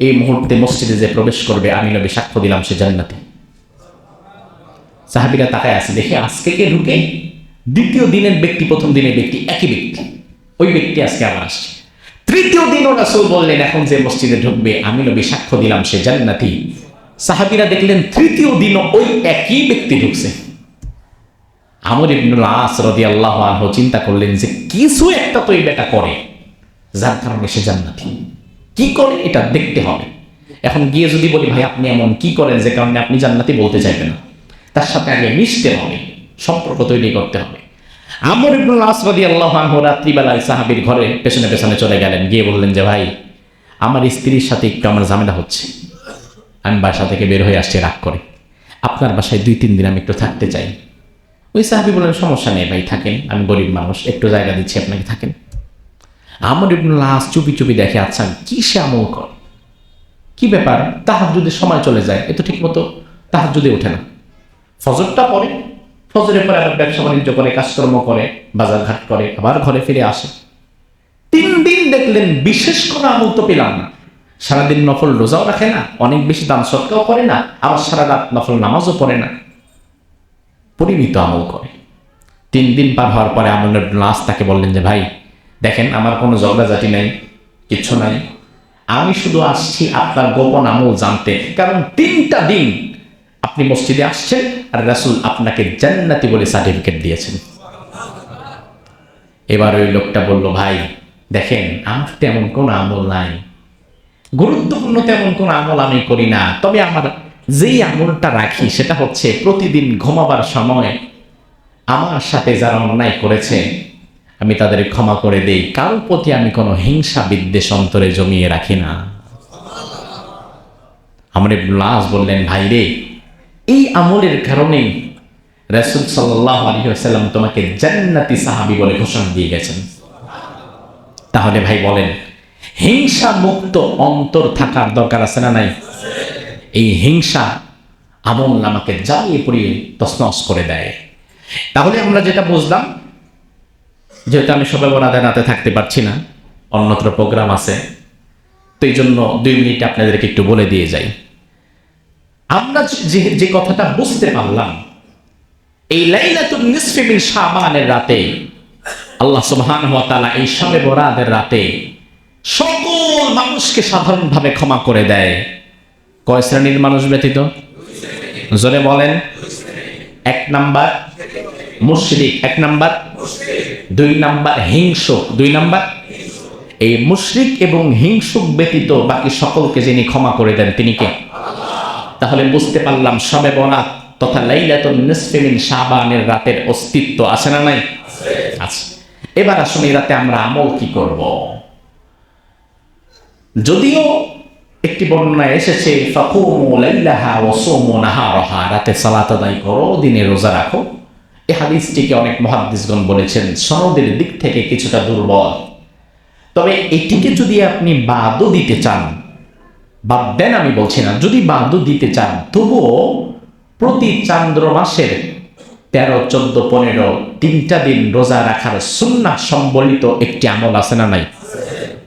এই মুহূর্তে মসজিদে যে প্রবেশ করবে, আমি নবী সাক্ষ্য দিলাম সে জান্নাতি। সাহাবীরা তাকায় আছে, দেখে আজকে কে ঢুকে? দ্বিতীয় দিনের ব্যক্তি, প্রথম দিনের ব্যক্তি একই ব্যক্তি, ওই ব্যক্তি আজকে আবার আসছে। তৃতীয় দিনও রাসূল বললেন, এখন যে মসজিদে ঢুকবে, আমি নবী সাক্ষ্য দিলাম সে জান্নাতি। সাহাবীরা দেখলেন তৃতীয় দিনও ওই একই ব্যক্তি ঢুকছে। আমর ইবনুল আস রাদিয়াল্লাহু আনহু চিন্তা করলেন যে কিছু একটা তো এই বেটা করে, যার কারণে সে জান্নাতি। কি করে এটা দেখতে হবে। এখন গিয়ে যদি বলি, ভাই আপনি এমন কি করেন যে কারণে আপনি জান্নাতি, বলতে চাইবেন না, তার সাথে আগে মিশতে হবে, সম্পর্ক তৈরি করতে হবে। আমর ইবনুল আস রাদিয়াল্লাহু আনহু রাত্রিবেলায় সাহাবীর ঘরে পেছনে পেছনে চলে গেলেন, গিয়ে বললেন যে, ভাই আমার স্ত্রীর সাথে একটু আমার ঝামেলা হচ্ছে, আমি বাসা থেকে বের হয়ে আসছি রাগ করে, আপনার বাসায় 2-3 দিন আমি একটু থাকতে চাই। ওই সাহাবী বললেন, সমস্যা নেই ভাই, থাকেন, আমি গরিব মানুষ, একটু জায়গা দিচ্ছি আপনাকে, থাকেন। আমর ইবনুল আস চুপি চুপি দেখে, আচ্ছা কি সে আমল করে, কি ব্যাপার, তাহাজ্জুদের সময় চলে যায়, এ তো ঠিক মতো তাহাজ্জুদে ওঠে না, ফজরটা পড়ে, ফজরের পরে আবার ব্যবসা বাণিজ্য করে, কাজকর্ম করে, বাজার ঘাট করে, আবার ঘরে ফিরে আসে। 3 দিন দেখলেন বিশেষ কোনো আমল তো পেলাম না। সারাদিন নফল রোজাও রাখে না, অনেক বেশি দান সদকাও করে না, আবার সারা রাত নফল নামাজও পড়ে না, পরিমিত আমল করে। 3 দিন পার হওয়ার পরে আমর ইবনুল আস তাকে বললেন যে, ভাই দেখেন, আমার কোনো ঝগড়াঝাটি নাই, কিচ্ছু নাই, আমি শুধু আসছি আপনার গোপন আমল জানতে, কারণ 3টা দিন আপনি মসজিদে আসছেন আর রাসূল আপনাকে জান্নাতি বলে সার্টিফিকেট দিয়েছেন। এবার ওই লোকটা বলল, ভাই দেখেন, আমার তেমন কোনো আমল নাই, গুরুত্বপূর্ণ তেমন কোনো আমল আমি করি না, তবে আমার যেই আমলটা রাখি সেটা হচ্ছে প্রতিদিন ঘুমাবার সময় আমার সাথে যারা অন্যায় করেছে আমি তাদের ক্ষমা করে দেই, কারোর প্রতি আমি কোনো হিংসা বিদ্বেষ অন্তরে জমিয়ে রাখি না। আমর ইবনুল আস বললেন, ভাই রে, এই আমলের কারণেই রাসূল সাল্লাল্লাহু আলাইহি ওয়াসাল্লাম তোমাকে জান্নাতি সাহাবী বলে ঘোষণা দিয়ে গেছেন। তাহলে ভাই বলেন, হিংসা মুক্ত অন্তর থাকার দরকার আছে না নাই? এই হিংসা আমল নামাকে জ্বালিয়ে পুড়িয়ে তছনছ করে দেয়। তাহলে আমরা যেটা বুঝলাম, যেহেতু আমি শবে বরাতের রাতে থাকতে পারছি না, অন্যত্র প্রোগ্রাম আছে, তো এই জন্য 2 মিনিট আপনাদেরকে একটু বলে দিয়ে যাই। আমরা যে কথাটা বুঝতে পারলাম, এই লাইলাতুন নিসফি মিন শাবানের রাতে আল্লাহ সুবহানাহু ওয়া তাআলা এই শবে বরাতের রাতে সকল মানুষকে সাধারণভাবে ক্ষমা করে দেয়। কয় শ্রেণীর মানুষ ব্যতীত? জোরে বলেন। 1 নাম্বার মুশরিক, 1 নাম্বার, 2 নাম্বার হিংসুক, 2 নাম্বার। এই মুশরিক এবং হিংসুক ব্যতীত বাকি সকলকে যিনি ক্ষমা করে দেন তিনি কে? তাহলে বুঝতে পারলাম শবে বরাত তথা লাইলাতুন নিসফি মিন শাবানের রাতের অস্তিত্ব আছে না নাই? আছে। এবার আসুন এই রাতে আমরা আমল কি করব। যদিও একটি বর্ণনায় এসেছে ফাকুমু লাইলাহা ওয়া সুমু নাহারাহা, রাতে সালাত আদায় করো, দিনে রোজা রাখো। এই হাদিসটিকে অনেক মুহাদ্দিসগণ বলেছেন সনদের দিক থেকে কিছুটা দুর্বল, তবে এটিকে যদি আপনি বাদও দিতে চান, বাদ দেন আমি বলছি না, যদি বাদও দিতে চান, তবুও প্রতি চান্দ্র মাসের 13, 14, 15 3টা দিন রোজা রাখার সুন্নাহ সম্বলিত একটি আমল আছে না নাই?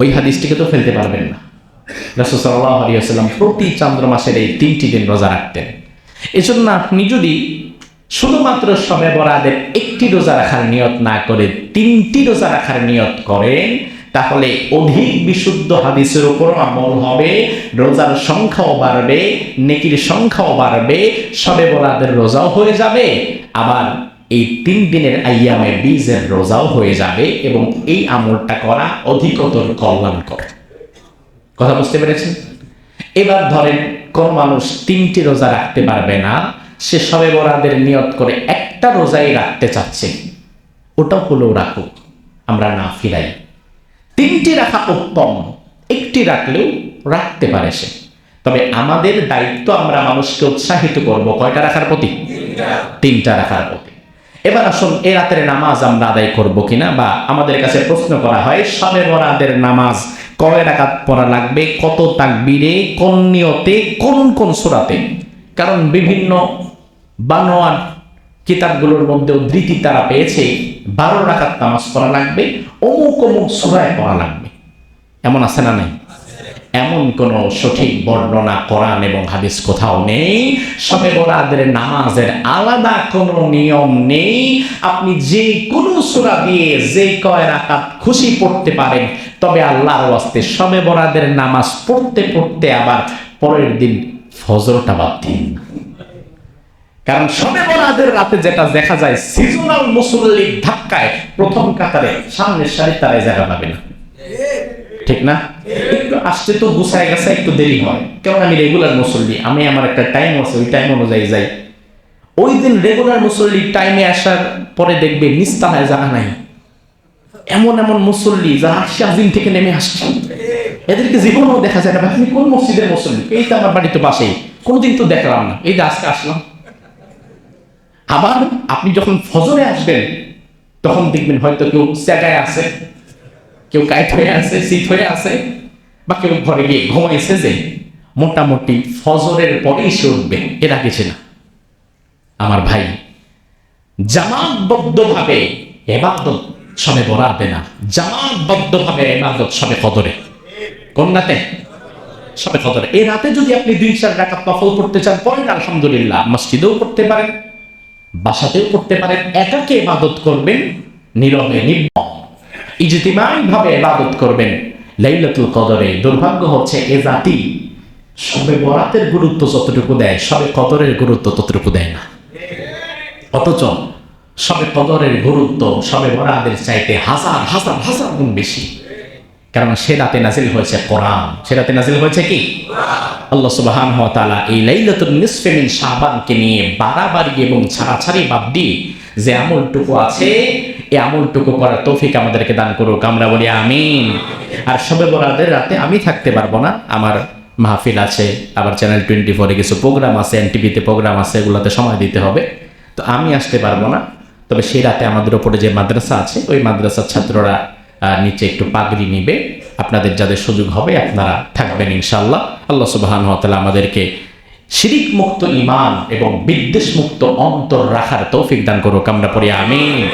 ওই হাদিসটিকে তো ফেলতে পারবেন না। রাসূল সাল্লাল্লাহু আলাইহি ওয়াসাল্লাম প্রতি চান্দ্র মাসের এই 3টি দিন রোজা রাখতেন। এজন্য আপনি যদি শুধুমাত্র শবে বরাতের একটি রোজা রাখার নিয়ত না করে 3টি রোজা রাখার নিয়ত করেন, তাহলে অধিক বিশুদ্ধ হাদিসের উপর আমল হবে, রোজার সংখ্যাও বাড়বে, নেকির সংখ্যাও বাড়বে, শবে বরাতের রোজাও হয়ে যাবে, আবার এই 3 দিনের আইয়ামে বীজের রোজাও হয়ে যাবে, এবং এই আমলটা করা অধিকতর কল্যাণকর। কথা বুঝতে পেরেছেন? এবার ধরেন কোন মানুষ 3টি রোজা রাখতে পারবে না, সে শবে বরাতের নিয়ত করে একটা রোজাই রাখতে চাচ্ছে, ওটাও হলেও রাখুক, আমরা না ফিরাই। 3টি রাখা উত্তম, একটি রাখলেও রাখতে পারে সে। তবে আমাদের দায়িত্ব, আমরা মানুষকে উৎসাহিত করব কয়টা রাখার প্রতি? 3টা রাখার প্রতি। এবার আসুন, এ রাতের নামাজ আমরা আদায় করব কিনা, বা আমাদের কাছে প্রশ্ন করা হয় শবে বরাতের নামাজ কয় রাকাত পড়া লাগবে, কত তাকবীরে, কোন নিয়তে, কোন কোন সূরাতে। কারণ বিভিন্ন বানোয়াট কিতাবগুলোর মধ্যে উদ্ধৃতি তারা পেয়েছে 12 রাকাত নামাজ পড়া লাগবে, অমুক অমুক সূরায় পড়া লাগবে। এমন আছে না নাই? এমন কোন সঠিক বর্ণনা কোরআন এবং হাদিস কোথাও নেই। শবে বরাতের নামাজের আলাদা কোনো নিয়ম নেই। আপনি যে কোনো সূরা দিয়ে যে কয় রাকাত খুশি পড়তে পারেন। তবে আল্লাহর ওয়াস্তে শবে বরাতের নামাজ পড়তে পড়তে আবার পরের দিন ফজরটা বাদ দিন। কারণ শবে বরাতের রাতে যেটা দেখা যায়, সিজনাল মুসল্লির ধাক্কায় প্রথম কাতারে সামনের সারি তারাই জায়গা পাবে না, ঠিক না? একটু আসতে তো গুছায় গেছে, একটু দেরি হয়। কারণ আমি রেগুলার মুসল্লি, আমি আমার একটা টাইম আছে, ওই টাইম অনুযায়ী যাই। ওই দিন রেগুলার মুসল্লি টাইমে আসার পরে দেখবে নিস্তালায় জায়গা নাই। এমন এমন মুসল্লি যারা দিন থেকে নেমে আসছে, এদেরকে জীবনেও দেখা যায় না। আপনি কোন মসজিদের মুসল্লি? এই তো আমার বাড়ি তো পাশেই, কোনোদিন তো দেখলাম না, এই যে আজকে আসলাম। আবার আপনি যখন ফজরে আসবেন, তখন দেখবেন হয়তো কেউ জায়গায় আছে, কেউ কাইট হয়ে আছে, শীত হয়ে আছে, বা কেউ ঘরে গিয়ে ঘুমাইছে। যে মোটামুটি ফজরের পরেই সে উঠবে, এরা কিছু না। আমার ভাই, জামাতবদ্ধভাবে ইবাদত শবে বরাতে না, জামাতবদ্ধভাবে ইবাদত শবে কদরে। কোন রাতে? শবে কদরে। এই রাতে যদি আপনি 2-4 রাকাত নফল পড়তে চান, পড়েন, আলহামদুলিল্লাহ। মসজিদেও পড়তে পারেন, বাসাতেও পড়তে পারেন। একাকে ইবাদত করবেন, নীরবে নির্মম ইজতিমাই ভাবে ইবাদত করবেন লাইলাতুল কদরে। দুর্ভাগ্য হচ্ছে এ জাতি শবে বরাতের গুরুত্ব যতটুকু দেয়, শবে কদরের গুরুত্ব ততটুকু দেয় না। অথচ শবে কদরের গুরুত্ব শবে বরাতের চাইতে হাজার হাজার হাজার গুণ বেশি। কারণ সে রাতে নাজিল হয়েছে কোরআন। সে রাতে নাজিল হয়েছে কি? আল্লাহ সুবহানাহু ওয়া তাআলা এই লাইলাতুল নিসফে মিন শাবানকে নিয়ে বাড়াবাড়ি এবং ছাড়াছাড়ি বাদ দিয়ে যে আমলটুকু আছে, এই আমলটুকু করার তৌফিক আমাদেরকে দান করুক, আমরা বলি আমিন। আর শবে বরাতের রাতে আমি থাকতে পারবো না, আমার মাহফিল আছে, আবার চ্যানেল 24-এ কিছু প্রোগ্রাম আছে, এনটিভিতে প্রোগ্রাম আছে, এগুলোতে সময় দিতে হবে, তো আমি আসতে পারবো না। তবে সেই রাতে আমাদের ওপরে যে মাদ্রাসা আছে, ওই মাদ্রাসার ছাত্ররা নিচে একটু পাগড়ি নিবে। আপনাদের যাদের সুযোগ হবে আপনারা থাকবেন ইনশাআল্লাহ। আল্লাহ সুবহানাহু ওয়া তাআলা আমাদেরকে শিরিক মুক্ত ঈমান এবং বিদ্বেষ মুক্ত অন্তর রাখার তৌফিক দান করুক, আমরা পড়ি আমিন।